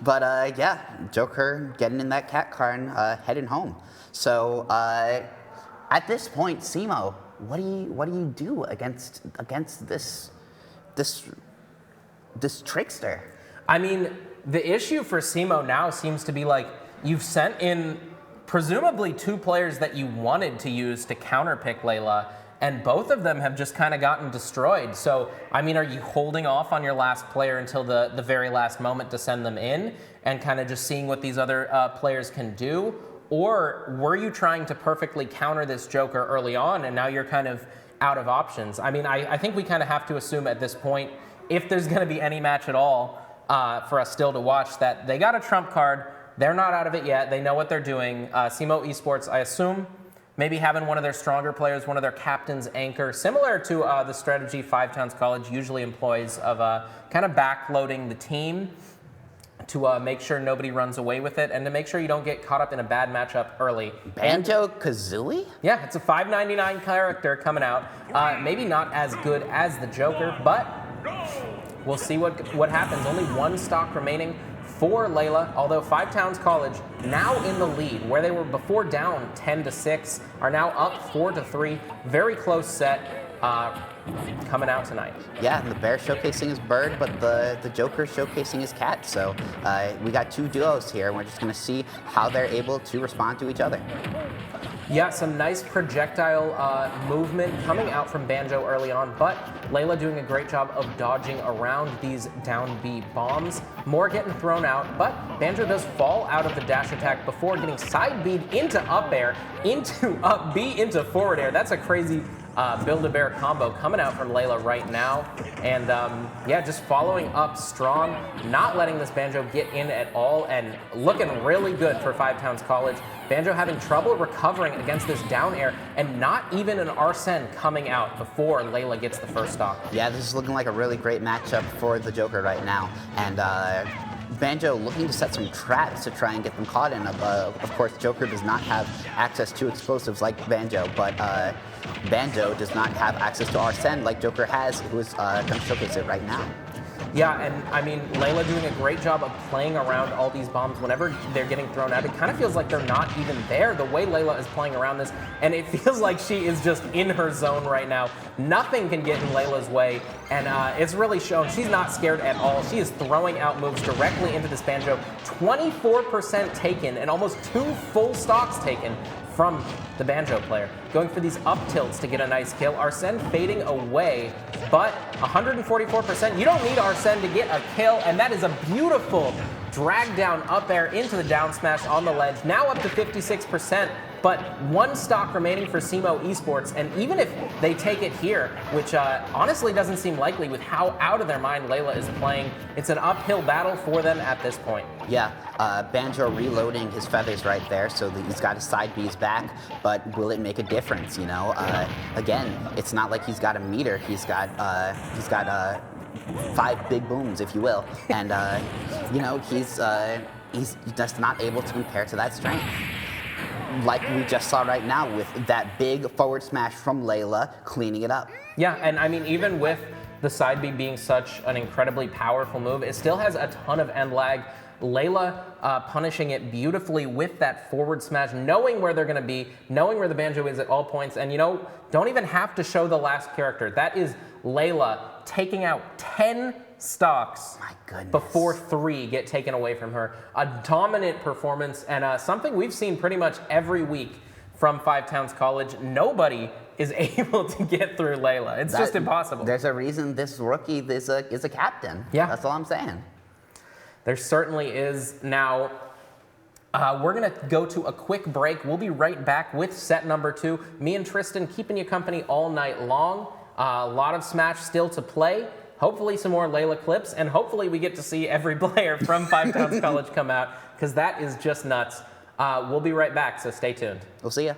But yeah, Joker getting in that cat car and heading home. So at this point, SEMO, what do you do against this trickster? I mean, the issue for SEMO now seems to be like you've sent in presumably 2 players that you wanted to use to counterpick Layla, and both of them have just kind of gotten destroyed. So, I mean, are you holding off on your last player until the very last moment to send them in and kind of just seeing what these other players can do? Or were you trying to perfectly counter this Joker early on and now you're kind of out of options? I mean, I think we kind of have to assume at this point, if there's going to be any match at all for us still to watch, that they got a trump card. They're not out of it yet. They know what they're doing. SEMO Esports, I assume, maybe having one of their stronger players, one of their captains anchor, similar to the strategy Five Towns College usually employs of kind of backloading the team to make sure nobody runs away with it and to make sure you don't get caught up in a bad matchup early. Banjo-Kazooie? Yeah, it's a $5.99 character coming out. Maybe not as good as the Joker, but we'll see what happens. Only 1 stock remaining for Layla, although Five Towns College now in the lead, where they were before down 10-6, are now up 4-3. Very close set coming out tonight. Yeah, and the bear showcasing his bird, but the Joker showcasing his cat. So we got 2 duos here, and we're just going to see how they're able to respond to each other. Yeah, some nice projectile movement coming out from Banjo early on, but Layla doing a great job of dodging around these down B bombs. More getting thrown out, but Banjo does fall out of the dash attack before getting side B'd into up air, into up B, into forward air. That's a crazy Build-A-Bear combo coming out from Layla right now. And yeah, just following up strong, not letting this Banjo get in at all, and looking really good for Five Towns College. Banjo having trouble recovering against this down air, and not even an Arsene coming out before Layla gets the first stock. Yeah, this is looking like a really great matchup for the Joker right now. And Banjo looking to set some traps to try and get them caught in. Of course, Joker does not have access to explosives like Banjo, but Banjo does not have access to Arsene like Joker has, who is going to showcase it right now. Yeah, and I mean, Layla doing a great job of playing around all these bombs whenever they're getting thrown out. It kind of feels like they're not even there, the way Layla is playing around this, and it feels like she is just in her zone right now. Nothing can get in Layla's way, and it's really shown. She's not scared at all. She is throwing out moves directly into this Banjo. 24% taken, and almost 2 full stocks taken from the Banjo player. Going for these up tilts to get a nice kill. Arsene fading away, but 144%. You don't need Arsene to get a kill, and that is a beautiful drag down up air into the down smash on the ledge. Now up to 56%, but 1 stock remaining for SEMO Esports, and even if they take it here, which honestly doesn't seem likely with how out of their mind Layla is playing, it's an uphill battle for them at this point. Yeah, Banjo reloading his feathers right there, so that he's got his side B's back, but will it make a difference, you know? Again, it's not like he's got a meter, he's got 5 big booms, if you will, and you know, he's just not able to compare to that strength. Like we just saw right now with that big forward smash from Layla cleaning it up. Yeah, and I mean, even with the side B being such an incredibly powerful move, it still has a ton of end lag. Layla punishing it beautifully with that forward smash, knowing where they're going to be, knowing where the banjo is at all points, and don't even have to show the last character. That is Layla taking out 10 stocks before 3 get taken away from her. A dominant performance, and something we've seen pretty much every week from Five Towns College. Nobody is able to get through Layla. It's just impossible. There's a reason this rookie is a captain. Yeah. That's all I'm saying. There certainly is. Now, we're going to go to a quick break. We'll be right back with set number 2. Me and Tristan keeping you company all night long. A lot of Smash still to play. Hopefully some more Layla clips, and hopefully we get to see every player from Five Towns College come out, because that is just nuts. We'll be right back, so stay tuned. We'll see ya.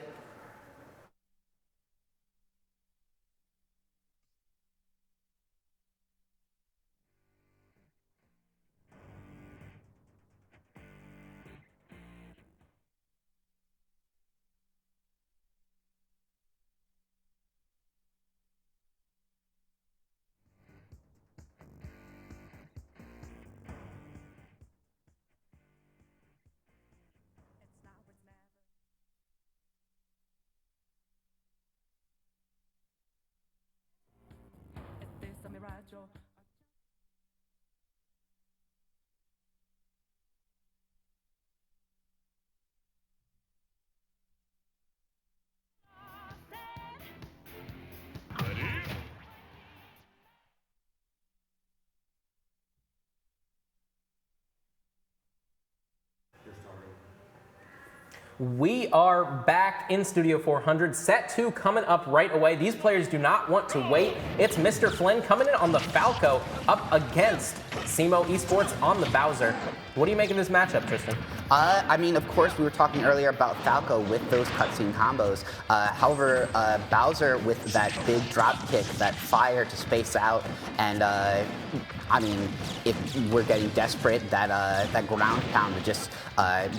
We are back in Studio 400. Set 2 coming up right away. These players do not want to wait. It's Mr. Flynn coming in on the Falco up against SEMO Esports on the Bowser. What do you make of this matchup, Tristan? I mean, of course, we were talking earlier about Falco with those cutscene combos. However, Bowser with that big drop kick, that fire to space out, and I mean, if we're getting desperate, that ground pound to just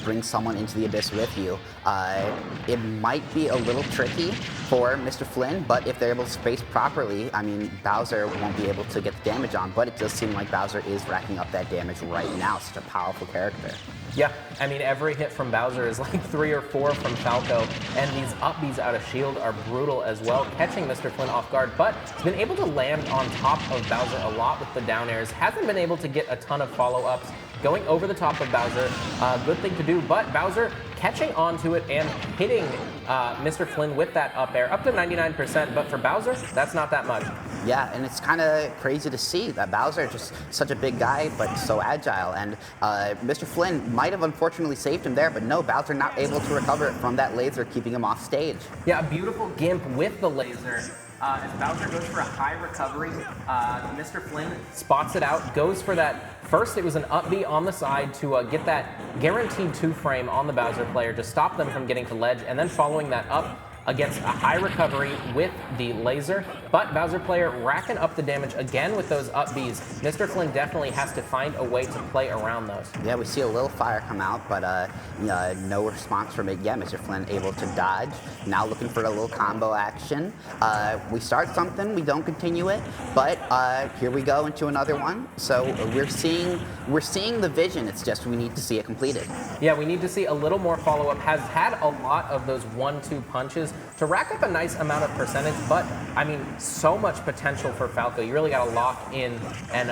bring someone into the abyss with you. It might be a little tricky for Mr. Flynn, but if they're able to space properly, I mean, Bowser won't be able to get the damage on, but it does seem like Bowser is racking up that damage right now. Such a powerful character. Yeah, I mean, every hit from Bowser is like 3 or 4 from Falco, and these up Bs out of shield are brutal as well, catching Mr. Flynn off guard, but he's been able to land on top of Bowser a lot with the down airs, hasn't been able to get a ton of follow-ups, going over the top of Bowser, good thing to do, but Bowser catching onto it and hitting Mr. Flynn with that up air, up to 99%, but for Bowser, that's not that much. Yeah, and it's kind of crazy to see that Bowser, just such a big guy, but so agile, and Mr. Flynn might have unfortunately saved him there, but no, Bowser not able to recover it from that laser, keeping him off stage. Yeah, a beautiful gimp with the laser. As Bowser goes for a high recovery, Mr. Flynn spots it out, goes for that. First, it was an up B on the side to get that guaranteed 2-frame on the Bowser player to stop them from getting to ledge, and then following that up against a high recovery with the laser, but Bowser player racking up the damage again with those up Bs. Mr. Flynn definitely has to find a way to play around those. Yeah, we see a little fire come out, but no response from it yet. Mr. Flynn able to dodge. Now looking for a little combo action. We start something, we don't continue it, but here we go into another one. So we're seeing the vision. It's just we need to see it completed. Yeah, we need to see a little more follow-up. Has had a lot of those 1-2 punches to rack up a nice amount of percentage, but I mean, so much potential for Falco. You really got to lock in and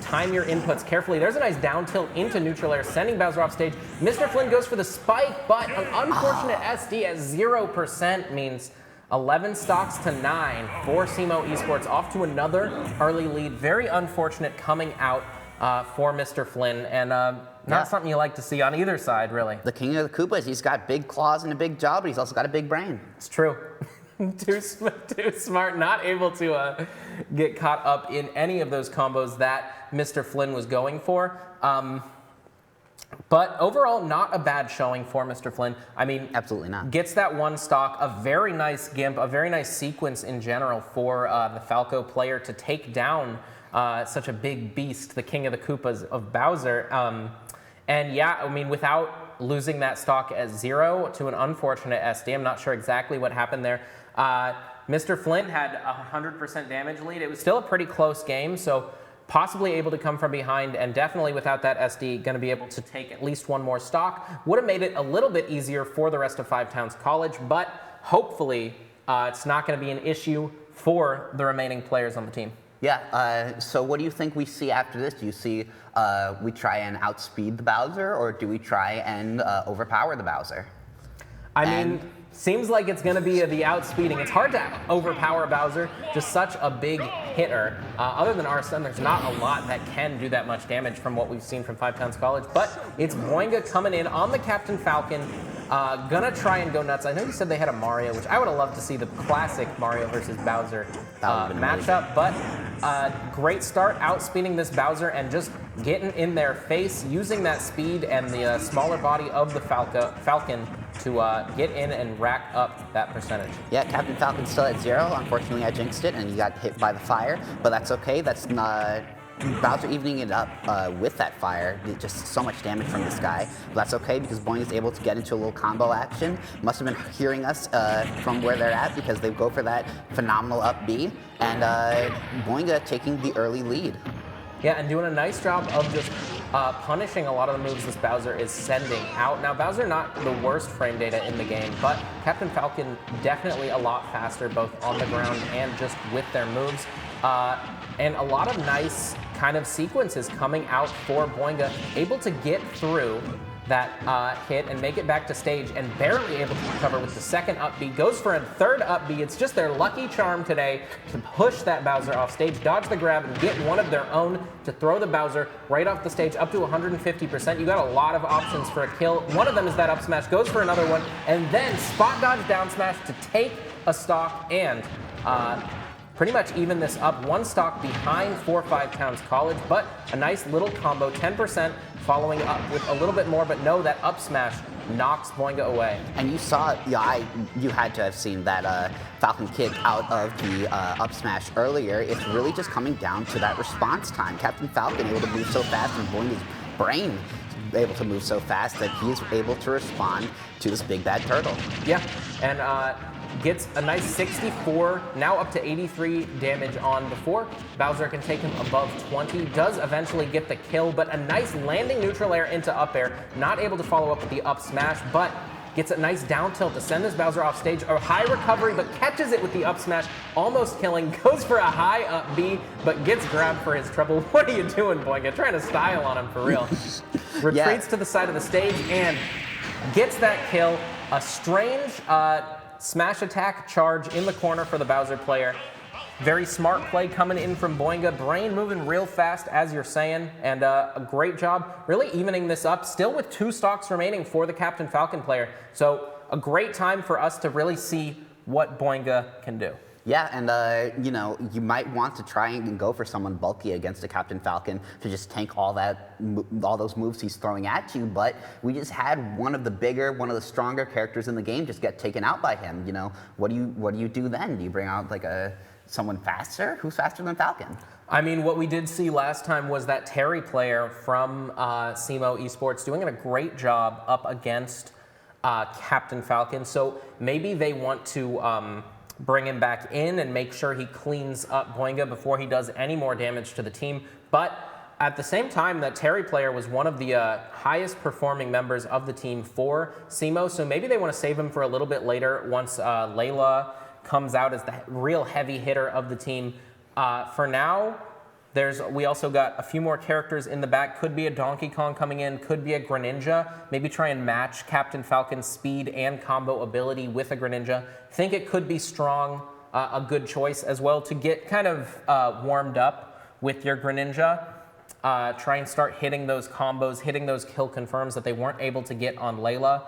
time your inputs carefully. There's a nice down tilt into neutral air, sending Bowser off stage. Mr. Flynn goes for the spike, but an unfortunate SD at 0% means 11 stocks to 9 for SEMO Esports, off to another early lead. Very unfortunate coming out for Mr. Flynn, and not something you like to see on either side, really. The king of the Koopas, he's got big claws and a big jaw, but he's also got a big brain. It's true. too smart, not able to get caught up in any of those combos that Mr. Flynn was going for. But overall, not a bad showing for Mr. Flynn. I mean, absolutely not. Gets that 1 stock, a very nice gimp, a very nice sequence in general for the Falco player to take down such a big beast, the king of the Koopas of Bowser. And yeah, I mean, without losing that stock as 0 to an unfortunate SD, I'm not sure exactly what happened there. Mr. Flint had a 100% damage lead. It was still a pretty close game, so possibly able to come from behind, and definitely without that SD, going to be able to take at least one more stock. Would have made it a little bit easier for the rest of Five Towns College, but hopefully it's not going to be an issue for the remaining players on the team. Yeah, so what do you think we see after this? Do you see we try and outspeed the Bowser, or do we try and overpower the Bowser? I mean, seems like it's going to be the outspeeding. It's hard to overpower Bowser, just such a big hitter. Other than Arsene, there's not a lot that can do that much damage from what we've seen from Five Towns College, but it's Boinga coming in on the Captain Falcon, gonna try and go nuts. I know you said they had a Mario, which I would have loved to see the classic Mario versus Bowser matchup, but great start, outspeeding this Bowser and just getting in their face, using that speed and the smaller body of the Falcon to get in and rack up that percentage. Yeah, Captain Falcon's still at 0. Unfortunately, I jinxed it and he got hit by the fire, but that's okay. That's not Bowser evening it up with that fire. Just so much damage from this guy. But that's okay because Boing is able to get into a little combo action. Must have been hearing us from where they're at because they go for that phenomenal up B. And Boinga taking the early lead. Yeah, and doing a nice job of just punishing a lot of the moves this Bowser is sending out. Now, Bowser not the worst frame data in the game, but Captain Falcon definitely a lot faster, both on the ground and just with their moves. And a lot of nice kind of sequences coming out for Boinga, able to get through that hit and make it back to stage, and barely able to recover with the second up B. Goes for a third up B. It's just their lucky charm today to push that Bowser off stage, dodge the grab, and get one of their own to throw the Bowser right off the stage up to 150%. You got a lot of options for a kill. One of them is that up smash, goes for another one, and then spot dodge down smash to take a stock and pretty much even this up one stock behind for Five Towns College, but a nice little combo, 10%, following up with a little bit more, but no, that up smash knocks Boinga away. And you saw, you had to have seen that Falcon kick out of the up smash earlier. It's really just coming down to that response time. Captain Falcon able to move so fast, and Boinga's brain able to move so fast that he is able to respond to this big bad turtle. Yeah, and gets a nice 64, now up to 83 damage on before Bowser can take him above 20. Does eventually get the kill, but a nice landing neutral air into up air. Not able to follow up with the up smash, but gets a nice down tilt to send this Bowser off stage. A high recovery, but catches it with the up smash, almost killing. Goes for a high up B, but gets grabbed for his trouble. What are you doing, Boinga? Trying to style on him for real. Retreats to the side of the stage and gets that kill. A strange smash attack charge in the corner for the Bowser player. Very smart play coming in from Boinga. Brain moving real fast, as you're saying, and a great job really evening this up, still with 2 stocks remaining for the Captain Falcon player. So a great time for us to really see what Boinga can do. Yeah, and you might want to try and go for someone bulky against a Captain Falcon to just tank all those moves he's throwing at you. But we just had one of the stronger characters in the game just get taken out by him. What do you do then? Do you bring out like someone faster? Who's faster than Falcon? I mean, what we did see last time was that Terry player from SEMO Esports doing a great job up against Captain Falcon. So maybe they want to bring him back in and make sure he cleans up Boinga before he does any more damage to the team. But at the same time, that Terry player was one of the highest performing members of the team for SEMO, so maybe they want to save him for a little bit later once Layla comes out as the real heavy hitter of the team. For now, we also got a few more characters in the back. Could be a Donkey Kong coming in, could be a Greninja. Maybe try and match Captain Falcon's speed and combo ability with a Greninja. Think it could be Strong, a good choice as well to get kind of warmed up with your Greninja. Try and start hitting those combos, hitting those kill confirms that they weren't able to get on Layla.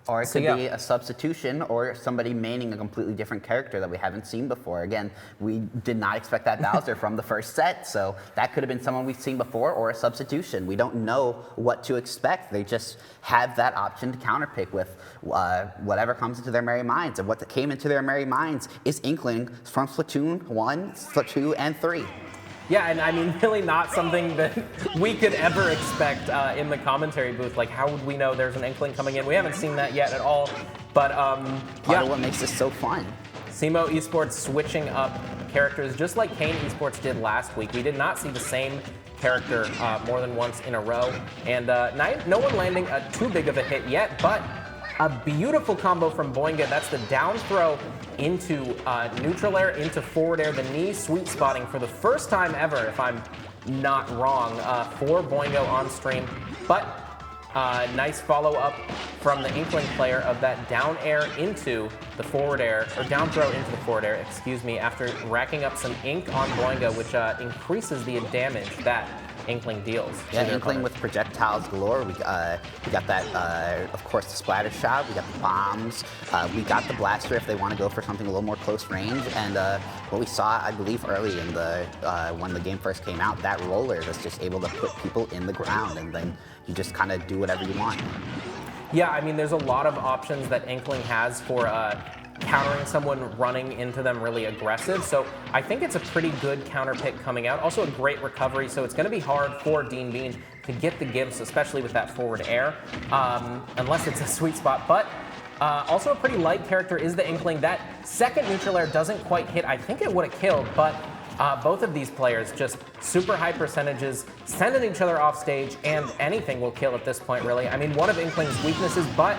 Or it could be a substitution or somebody maining a completely different character that we haven't seen before. Again, we did not expect that Bowser from the first set, so that could have been someone we've seen before or a substitution. We don't know what to expect. They just have that option to counterpick with whatever comes into their merry minds. And what came into their merry minds is Inkling from Splatoon 1, 2, and 3. Yeah, and I mean, really not something that we could ever expect in the commentary booth. Like, how would we know there's an Inkling coming in? We haven't seen that yet at all. But Part of what makes this so fun. SEMO Esports switching up characters just like Kane Esports did last week. We did not see the same character more than once in a row. And no one landing too big of a hit yet, but a beautiful combo from Boinga. That's the down throw into neutral air, into forward air, the knee sweet spotting for the first time ever, if I'm not wrong, for Boingo on stream. But nice follow-up from the Inkling player of that down air into the forward air, or down throw into the forward air, excuse me, after racking up some ink on Boinga, which increases the damage that Inkling deals. Yeah, Inkling with projectiles galore. We got that, of course, the splatter shot. We got the bombs. We got the blaster if they want to go for something a little more close range. And what we saw, I believe, early in the when the game first came out, that roller was just able to put people in the ground, and then you just kind of do whatever you want. Yeah, I mean, there's a lot of options that Inkling has for countering someone running into them really aggressive. So I think it's a pretty good counter pick coming out. Also a great recovery, so it's going to be hard for Dean Bean to get the gimps, especially with that forward air, unless it's a sweet spot. But also a pretty light character is the Inkling. That second neutral air doesn't quite hit. I think it would have killed, but both of these players just super high percentages, sending each other off stage, and anything will kill at this point, really. I mean, one of Inkling's weaknesses, but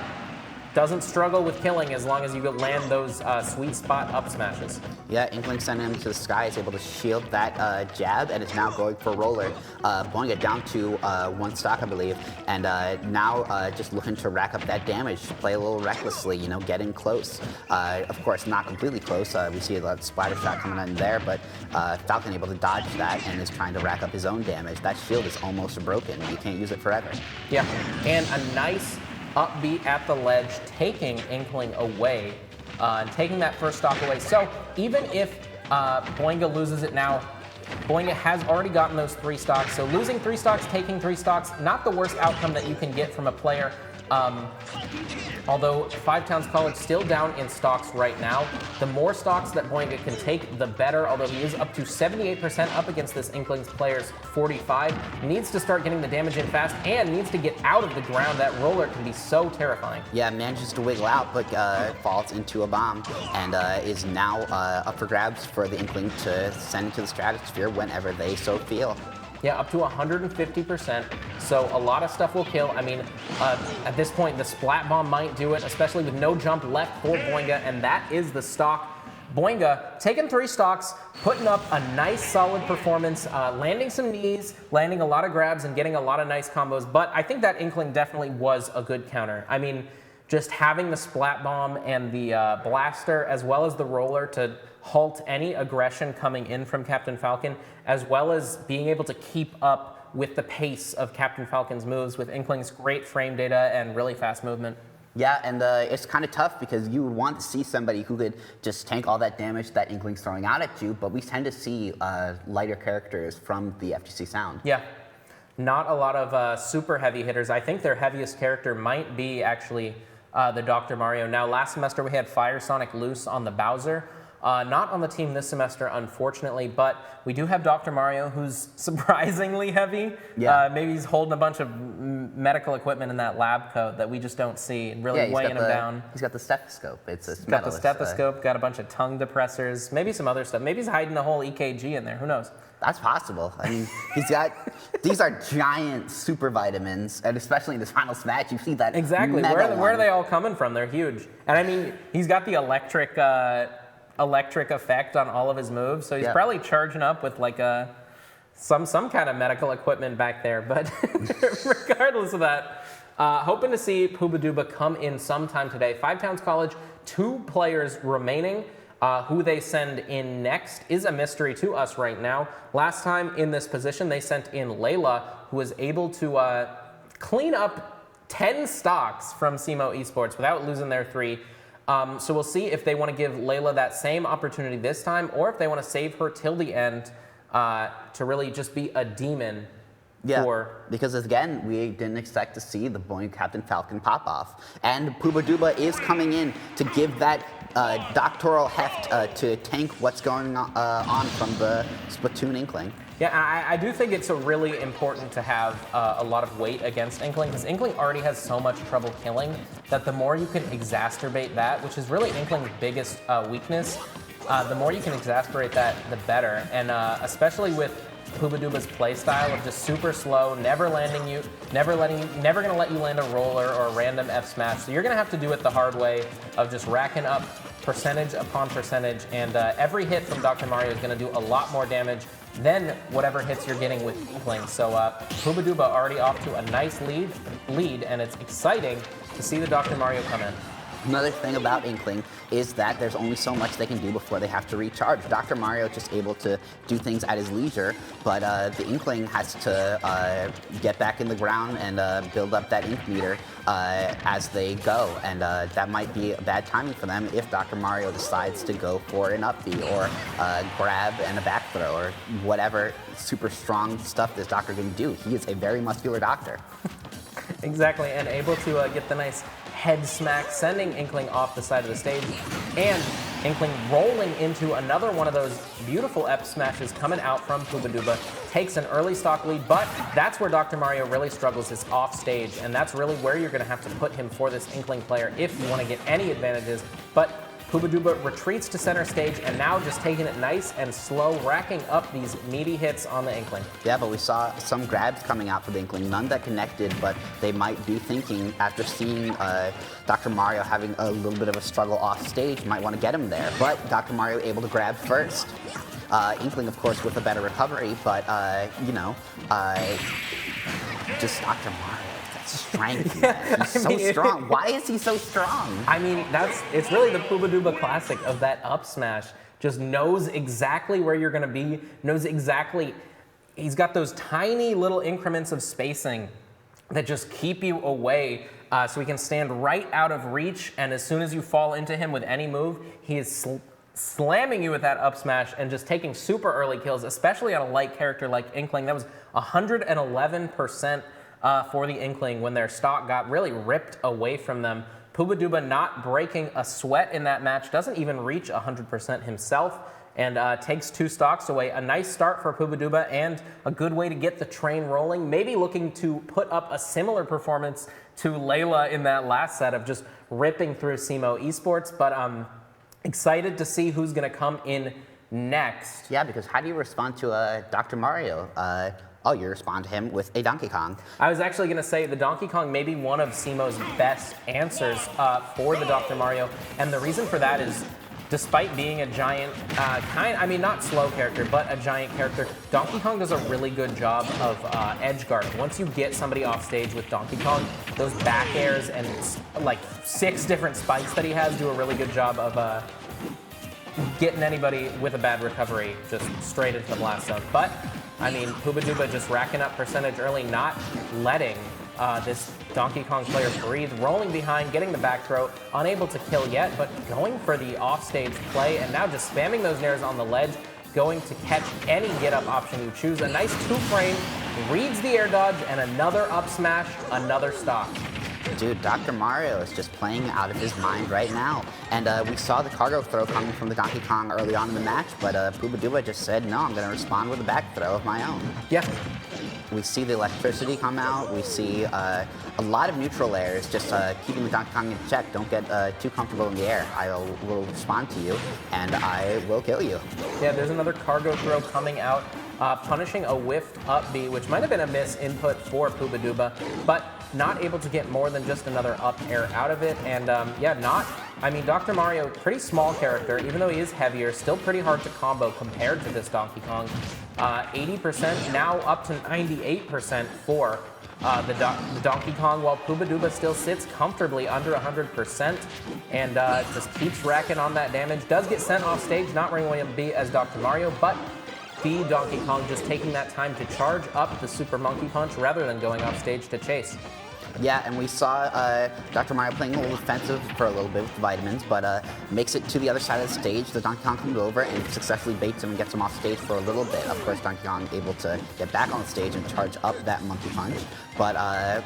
doesn't struggle with killing as long as you land those sweet spot up smashes. Yeah, Inkling sending him to the sky, is able to shield that jab, and is now going for roller. Boinga down to 1 stock, I believe, and now just looking to rack up that damage, play a little recklessly, you know, getting close. Of course, not completely close. We see a splatter shot coming in there, but Falcon able to dodge that and is trying to rack up his own damage. That shield is almost broken. You can't use it forever. Yeah, and a nice upbeat at the ledge, taking Inkling away, and taking that first stock away. So even if Boinga loses it now, Boinga has already gotten those 3 stocks. So losing 3 stocks, taking 3 stocks, not the worst outcome that you can get from a player. Although Five Towns College still down in stocks right now, the more stocks that Boinga can take, the better. Although he is up to 78% up against this Inkling's player's 45, needs to start getting the damage in fast and needs to get out of the ground. That roller can be so terrifying. Yeah, manages to wiggle out, but falls into a bomb, and is now up for grabs for the Inkling to send to the stratosphere whenever they so feel. Yeah, up to 150%. So a lot of stuff will kill. I mean, at this point, the Splat Bomb might do it, especially with no jump left for Boinga, and that is the stock. Boinga taking 3 stocks, putting up a nice solid performance, landing some knees, landing a lot of grabs, and getting a lot of nice combos. But I think that Inkling definitely was a good counter. I mean, just having the Splat Bomb and the blaster, as well as the roller to halt any aggression coming in from Captain Falcon, as well as being able to keep up with the pace of Captain Falcon's moves with Inkling's great frame data and really fast movement. Yeah, and it's kind of tough because you would want to see somebody who could just tank all that damage that Inkling's throwing out at you, but we tend to see lighter characters from the FTC Sound. Yeah, not a lot of super heavy hitters. I think their heaviest character might be actually the Dr. Mario. Now, last semester we had Fire Sonic Loose on the Bowser. Not on the team this semester, unfortunately, but we do have Dr. Mario, who's surprisingly heavy. Yeah. Maybe he's holding a bunch of medical equipment in that lab coat that we just don't see, really weighing him down. He's got the stethoscope. Got the stethoscope, got a bunch of tongue depressors, maybe some other stuff. Maybe he's hiding the whole EKG in there. Who knows? That's possible. I mean, he's got, these are giant super vitamins, and especially in this final match, you see that. Exactly. Where are they all coming from? They're huge. And I mean, he's got the electric effect on all of his moves, so he's probably charging up with like some kind of medical equipment back there. But regardless of that, hoping to see Pooba Dooba come in sometime today. Five Towns College, 2 players remaining. Who they send in next is a mystery to us right now. Last time in this position, they sent in Layla, who was able to clean up 10 stocks from SEMO Esports without losing their 3. So we'll see if they want to give Layla that same opportunity this time, or if they want to save her till the end to really just be a demon. Yeah, because again, we didn't expect to see the Boing Captain Falcon pop off. And Pooba Dooba is coming in to give that doctoral heft to tank what's going on from the Splatoon Inkling. Yeah, I do think it's really important to have a lot of weight against Inkling, because Inkling already has so much trouble killing that the more you can exacerbate that, which is really Inkling's biggest weakness, the more you can exacerbate that, the better. And especially with Pubaduba's playstyle of just super slow, never landing you, never gonna let you land a roller or a random F smash. So you're gonna have to do it the hard way of just racking up percentage upon percentage, and every hit from Dr. Mario is gonna do a lot more damage than whatever hits you're getting with Inkling. So Pubaduba already off to a nice lead, and it's exciting to see the Dr. Mario come in. Another thing about Inkling is that there's only so much they can do before they have to recharge. Dr. Mario is just able to do things at his leisure, but the Inkling has to get back in the ground and build up that ink meter as they go. And that might be a bad timing for them if Dr. Mario decides to go for an up B or grab and a back throw or whatever super strong stuff this Doctor can do. He is a very muscular Doctor. Exactly, and able to get the nice head smack, sending Inkling off the side of the stage, and Inkling rolling into another one of those beautiful F smashes coming out from Pubaduba, takes an early stock lead, but that's where Dr. Mario really struggles, is off stage, and that's really where you're gonna have to put him for this Inkling player if you wanna get any advantages. But Pubaduba retreats to center stage, and now just taking it nice and slow, racking up these meaty hits on the Inkling. Yeah, but we saw some grabs coming out for the Inkling, none that connected, but they might be thinking, after seeing Dr. Mario having a little bit of a struggle off stage, might want to get him there. But Dr. Mario able to grab first. Inkling, of course, with a better recovery, but, just Dr. Mario. Strength. Yeah, He's so strong. Why is he so strong? I mean, it's really the Pubaduba classic of that up smash. Just knows exactly where you're gonna be, knows exactly, he's got those tiny little increments of spacing that just keep you away, so he can stand right out of reach, and as soon as you fall into him with any move, he is slamming you with that up smash and just taking super early kills, especially on a light character like Inkling. That was 111% for the Inkling when their stock got really ripped away from them. Pubaduba not breaking a sweat in that match, doesn't even reach 100% himself, and takes 2 stocks away. A nice start for Pubaduba and a good way to get the train rolling. Maybe looking to put up a similar performance to Layla in that last set of just ripping through SEMO Esports, but excited to see who's gonna come in next. Yeah, because how do you respond to Dr. Mario? You respond to him with a Donkey Kong. I was actually going to say the Donkey Kong may be one of SEMO's best answers for the Dr. Mario, and the reason for that is, despite being a giant, not slow character, but a giant character, Donkey Kong does a really good job of edge guarding. Once you get somebody off stage with Donkey Kong, those back airs and like 6 different spikes that he has do a really good job of getting anybody with a bad recovery just straight into the blast zone. But I mean, Pubaduba just racking up percentage early, not letting this Donkey Kong player breathe, rolling behind, getting the back throw, unable to kill yet, but going for the offstage play, and now just spamming those nairs on the ledge, going to catch any get-up option you choose. A nice 2-frame, reads the air dodge, and another up smash, another stock. Dude, Dr. Mario is just playing out of his mind right now. And we saw the cargo throw coming from the Donkey Kong early on in the match, but Pubaduba just said, no, I'm going to respond with a back throw of my own. Yeah. We see the electricity come out. We see a lot of neutral airs, just keeping the Donkey Kong in check. Don't get too comfortable in the air. I will respond to you, and I will kill you. Yeah, there's another cargo throw coming out, punishing a whiffed up B, which might have been a miss input for Pubaduba, but not able to get more than just another up air out of it. And Dr. Mario, pretty small character, even though he is heavier, still pretty hard to combo compared to this Donkey Kong. 80%, now up to 98% for the Donkey Kong, while Pubaduba still sits comfortably under 100% and just keeps racking on that damage. Does get sent off stage, not where you want to be as Dr. Mario, but the Donkey Kong just taking that time to charge up the Super Monkey Punch rather than going off stage to chase. Yeah, and we saw Dr. Mario playing a little defensive for a little bit with the vitamins, but makes it to the other side of the stage. The Donkey Kong comes over and successfully baits him and gets him off stage for a little bit. Of course, Donkey Kong able to get back on the stage and charge up that Monkey Punch. But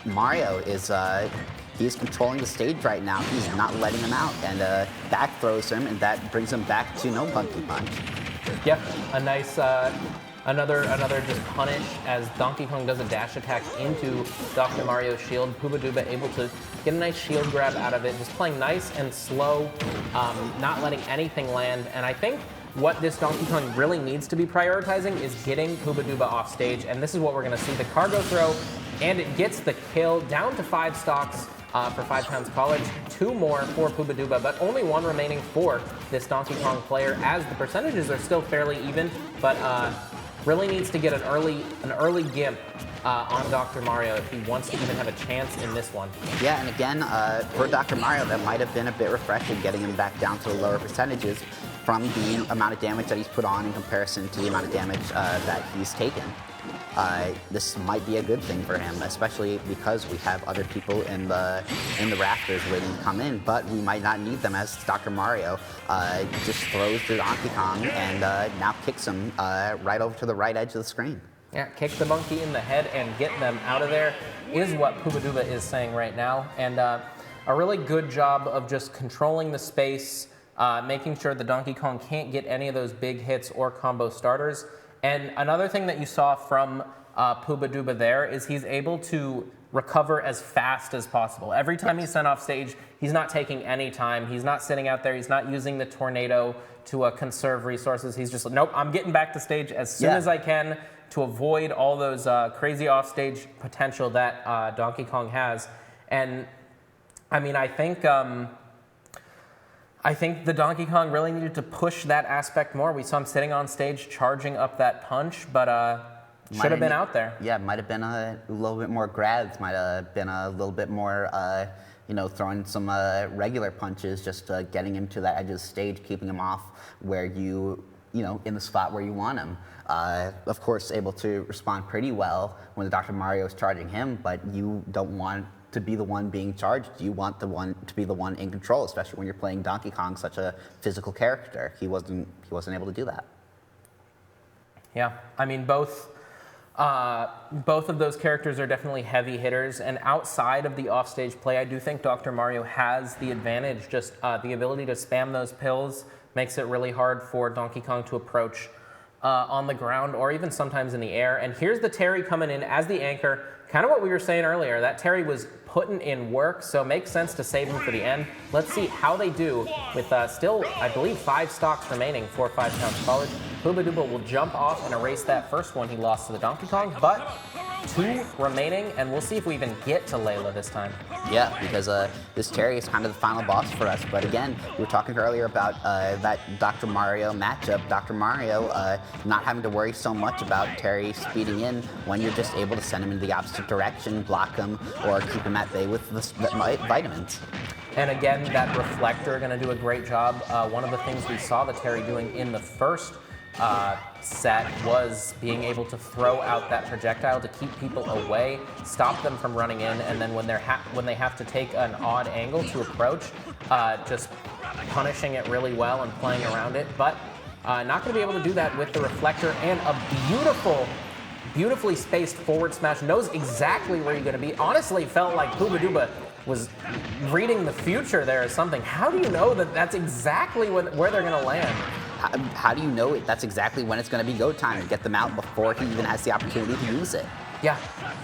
Mario is he's controlling the stage right now. He's not letting him out, and back throws him, and that brings him back to no Monkey Punch. Yep, a nice Another just punish as Donkey Kong does a dash attack into Dr. Mario's shield. Pooba Dooba able to get a nice shield grab out of it, just playing nice and slow, not letting anything land. And I think what this Donkey Kong really needs to be prioritizing is getting Pooba Dooba off stage, and this is what we're going to see. The cargo throw, and it gets the kill, down to 5 stocks for 5 Towns College, 2 more for Pooba Dooba, but only 1 remaining for this Donkey Kong player, as the percentages are still fairly even, but really needs to get an early gimp on Dr. Mario if he wants to even have a chance in this one. Yeah, and again, for Dr. Mario, that might have been a bit refreshing, getting him back down to the lower percentages from the amount of damage that he's put on in comparison to the amount of damage that he's taken. This might be a good thing for him, especially because we have other people in the rafters waiting to come in, but we might not need them, as Dr. Mario just throws the Donkey Kong and now kicks him right over to the right edge of the screen. Yeah, kick the monkey in the head and get them out of there is what Pooba Dooba is saying right now, and a really good job of just controlling the space, making sure the Donkey Kong can't get any of those big hits or combo starters. And another thing that you saw from Pooba Dooba there is he's able to recover as fast as possible. Every time he's sent off stage, he's not taking any time. He's not sitting out there. He's not using the tornado to conserve resources. He's just, nope, I'm getting back to stage as soon as I can to avoid all those crazy offstage potential that Donkey Kong has. And I mean, I think the Donkey Kong really needed to push that aspect more. We saw him sitting on stage, charging up that punch, but should have been out there. Yeah, might have been a little bit more grabs, might have been a little bit more, throwing some regular punches, just getting him to that edge of the stage, keeping him off where in the spot where you want him. Of course, able to respond pretty well when the Dr. Mario is charging him, but you don't want to be the one being charged. You want the one to be the one in control, especially when you're playing Donkey Kong, such a physical character. He wasn't able to do that. Yeah, I mean, both of those characters are definitely heavy hitters, and outside of the offstage play, I do think Dr. Mario has the advantage. Just the ability to spam those pills makes it really hard for Donkey Kong to approach on the ground or even sometimes in the air. And here's the Terry coming in as the anchor. Kind of what we were saying earlier, that Terry was putting in work, so it makes sense to save him for the end. Let's see how they do with still, I believe, 5 stocks remaining for 5 Towns College. Pooba Dooba will jump off and erase that first one he lost to the Donkey Kong, but 2 remaining, and we'll see if we even get to Layla this time. Yeah, because this Terry is kind of the final boss for us. But again, we were talking earlier about that Dr. Mario matchup. Dr. Mario not having to worry so much about Terry speeding in when you're just able to send him in the opposite direction, block him, or keep him at bay with the vitamins. And again, that reflector going to do a great job. One of the things we saw the Terry doing in the first set was being able to throw out that projectile to keep people away, stop them from running in, and then when they have to take an odd angle to approach, just punishing it really well and playing around it. But not going to be able to do that with the reflector, and a beautifully spaced forward smash. Knows exactly where you're going to be. Honestly, felt like Pooba Dooba was reading the future there or something. How do you know that that's exactly where they're going to land? How do you know that's exactly when it's going to be go time and get them out before he even has the opportunity to use it? Yeah,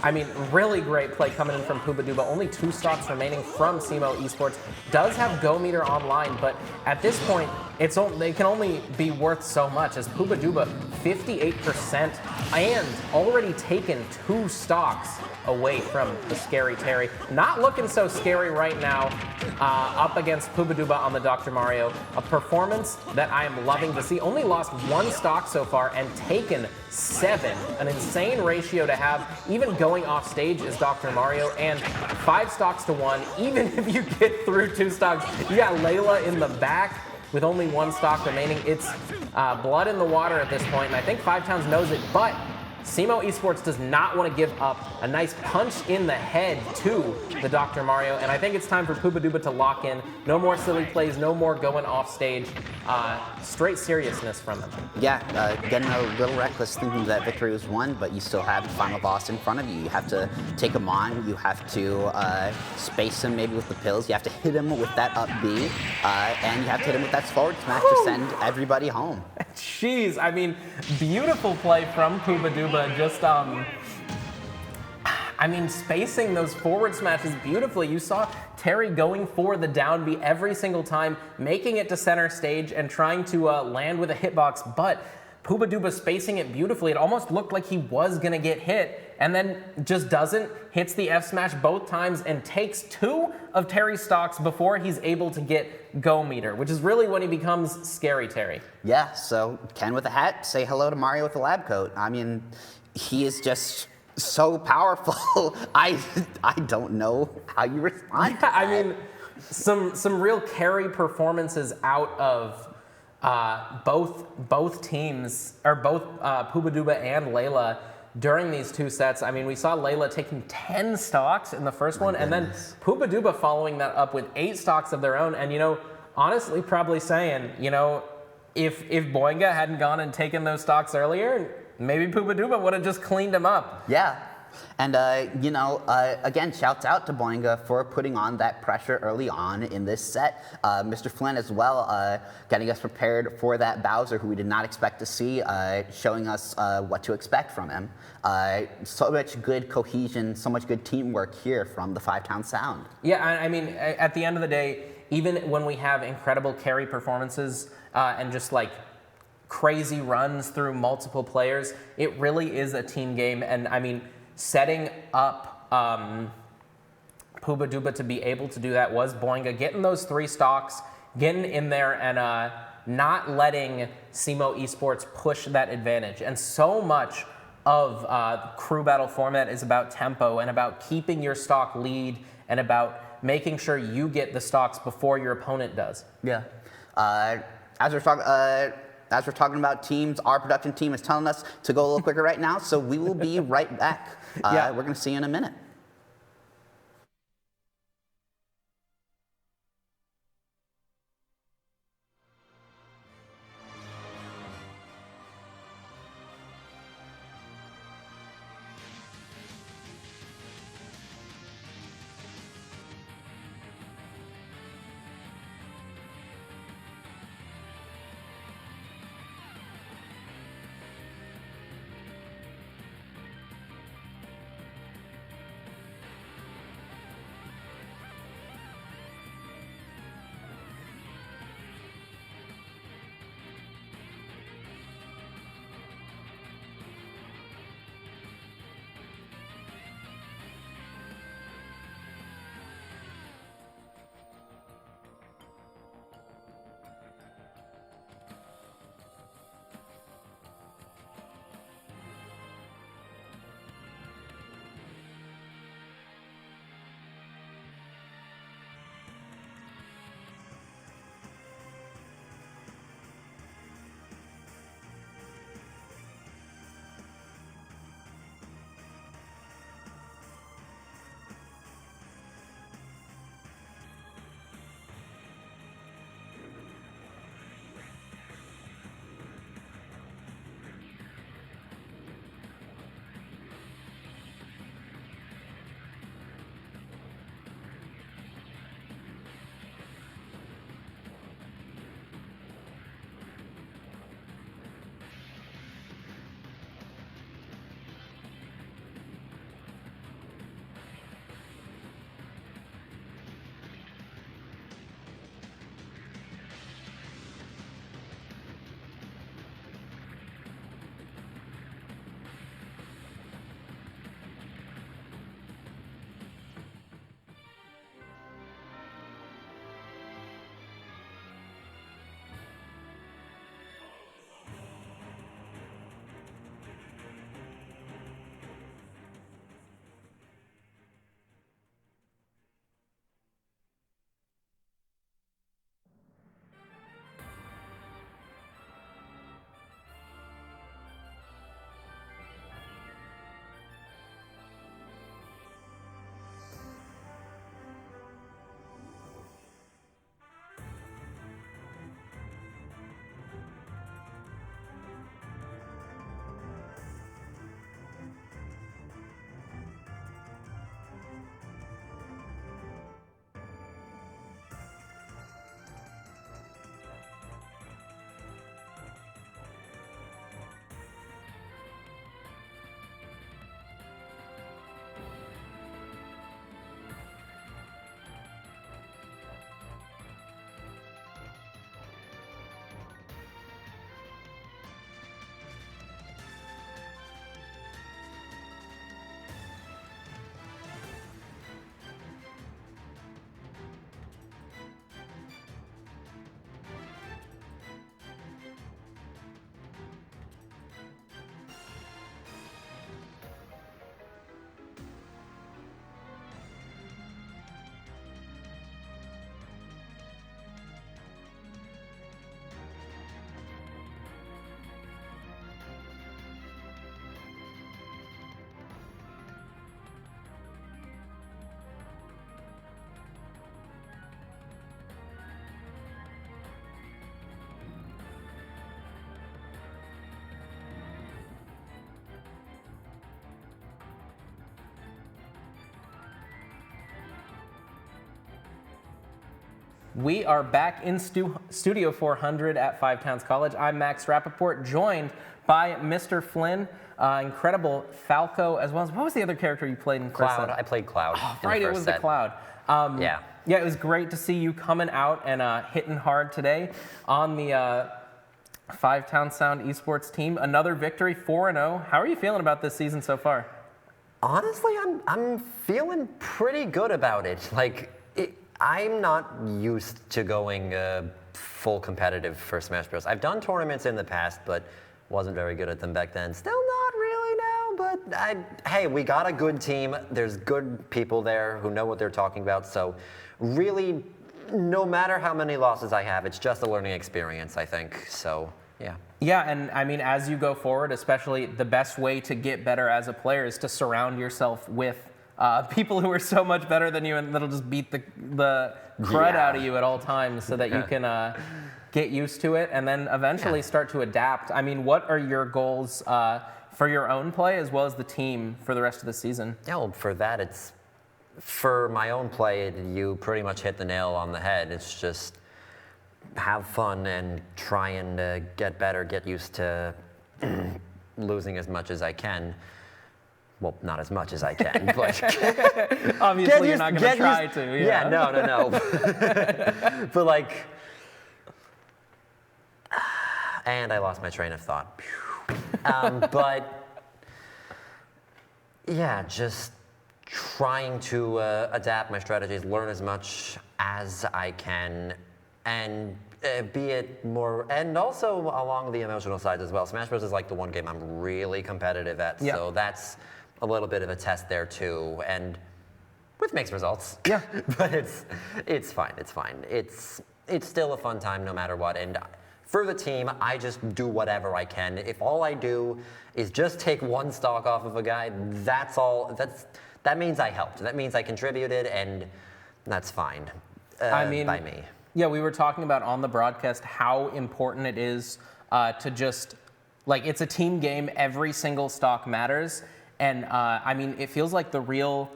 I mean, really great play coming in from Pooba Dooba. Only 2 stocks remaining from SEMO Esports. Does have Go Meter online, but at this point, they can only be worth so much, as Pooba Dooba 58% and already taken 2 stocks away from the scary Terry. Not looking so scary right now up against Pooba Dooba on the Dr. Mario. A performance that I am loving to see. Only lost 1 stock so far and taken 7. An insane ratio to have. Even going off stage is Dr. Mario, and 5 stocks to 1. Even if you get through 2 stocks, you got Layla in the back with only 1 stock remaining. It's blood in the water at this point, and I think 5 Towns knows it, but SEMO Esports does not want to give up a nice punch in the head to the Dr. Mario, and I think it's time for Pooba Dooba to lock in. No more silly plays, no more going off stage. Straight seriousness from him. Yeah, getting a little reckless thinking that victory was won, but you still have the final boss in front of you. You have to take him on, you have to space him maybe with the pills, you have to hit him with that up B, and you have to hit him with that forward smash to send everybody home. Jeez, I mean, beautiful play from Pubaduba. Just, I mean, spacing those forward smashes beautifully. You saw Terry going for the down B every single time, making it to center stage and trying to land with a hitbox, but Pubaduba spacing it beautifully. It almost looked like he was gonna get hit, and then just doesn't, hits the F smash both times and takes 2 of Terry's stocks before he's able to get go meter, which is really when he becomes scary Terry. Yeah, so Ken with a hat, say hello to Mario with a lab coat. I mean, he is just so powerful. I don't know how you respond to that. I mean, some real carry performances out of both teams, or both Pubaduba and Layla during these 2 sets. I mean, we saw Layla taking 10 stocks in the first one, and then Pubaduba following that up with 8 stocks of their own. And, you know, honestly probably saying, you know, if Boinga hadn't gone and taken those stocks earlier, maybe Pubaduba would have just cleaned him up. Yeah. And, you know, again, shouts out to Boinga for putting on that pressure early on in this set. Mr. Flynn as well, getting us prepared for that Bowser, who we did not expect to see, showing us what to expect from him. So much good cohesion, so much good teamwork here from the Five-Town Sound. Yeah, I mean, at the end of the day, even when we have incredible carry performances and just like crazy runs through multiple players, it really is a team game. And I mean, setting up Pubaduba to be able to do that was Boinga getting those 3 stocks, getting in there and not letting SEMO Esports push that advantage. And so much of crew battle format is about tempo and about keeping your stock lead and about making sure you get the stocks before your opponent does. Yeah. As we're talking about teams, our production team is telling us to go a little quicker right now, so we will be right back. Yeah. We're going to see you in a minute. We are back in Studio 400 at Five Towns College. I'm Max Rappaport, joined by Mr. Flynn, incredible Falco, as well as, what was the other character you played in first Cloud. set? I played Cloud. Oh, in right, the it first was set. the Cloud. Yeah. Yeah, it was great to see you coming out and hitting hard today on the Five Towns Sound Esports team. Another victory, 4-0. How are you feeling about this season so far? Honestly, I'm feeling pretty good about it. Like, I'm not used to going full competitive for Smash Bros. I've done tournaments in the past, but wasn't very good at them back then. Still not really now, but hey, we got a good team. There's good people there who know what they're talking about. So really, no matter how many losses I have, it's just a learning experience, I think. So, yeah. Yeah, and I mean, as you go forward, especially the best way to get better as a player is to surround yourself with people who are so much better than you and that'll just beat the crud out of you at all times so that you can get used to it and then eventually start to adapt. I mean, what are your goals for your own play as well as the team for the rest of the season? Yeah, well, for that, it's for my own play, you pretty much hit the nail on the head. It's just have fun and try and get better, get used to losing as much as I can. Well, not as much as I can, but obviously you're not going to try to. Yeah, no. But like, and I lost my train of thought. But yeah, just trying to adapt my strategies, learn as much as I can, and be it more, and also along the emotional side as well. Smash Bros is like the one game I'm really competitive at, so that's a little bit of a test there too, and with mixed results. Yeah, but it's fine. It's fine. It's still a fun time no matter what. And for the team, I just do whatever I can. If all I do is just take one stock off of a guy, that's all. That means I helped. That means I contributed, and that's fine. I mean, by me. Yeah, we were talking about on the broadcast how important it is to just, like, it's a team game. Every single stock matters. And I mean, it feels like the real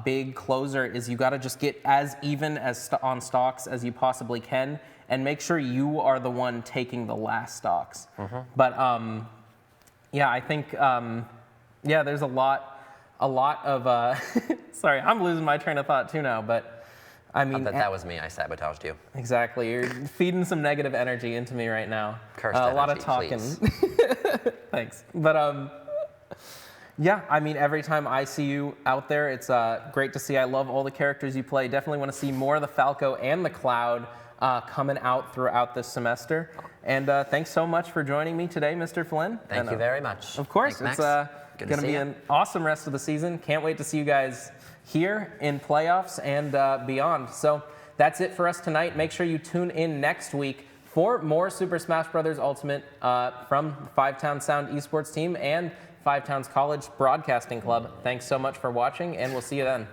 big closer is you got to just get as even as on stocks as you possibly can and make sure you are the one taking the last stocks. But yeah, I think, yeah, there's a lot of, sorry, I'm losing my train of thought too now, but I mean. That was me, I sabotaged you. Exactly, you're feeding some negative energy into me right now. Cursed a energy, lot of talking. Thanks, but yeah, I mean, every time I see you out there, it's great to see. I love all the characters you play. Definitely want to see more of the Falco and the Cloud coming out throughout this semester. And thanks so much for joining me today, Mr. Flynn. Thank you very much. Of course, thanks, it's going to be an awesome rest of the season. Can't wait to see you guys here in playoffs and beyond. So that's it for us tonight. Make sure you tune in next week for more Super Smash Bros. Ultimate from Five Towns Sound Esports team and Five Towns College Broadcasting Club. Thanks so much for watching, and we'll see you then.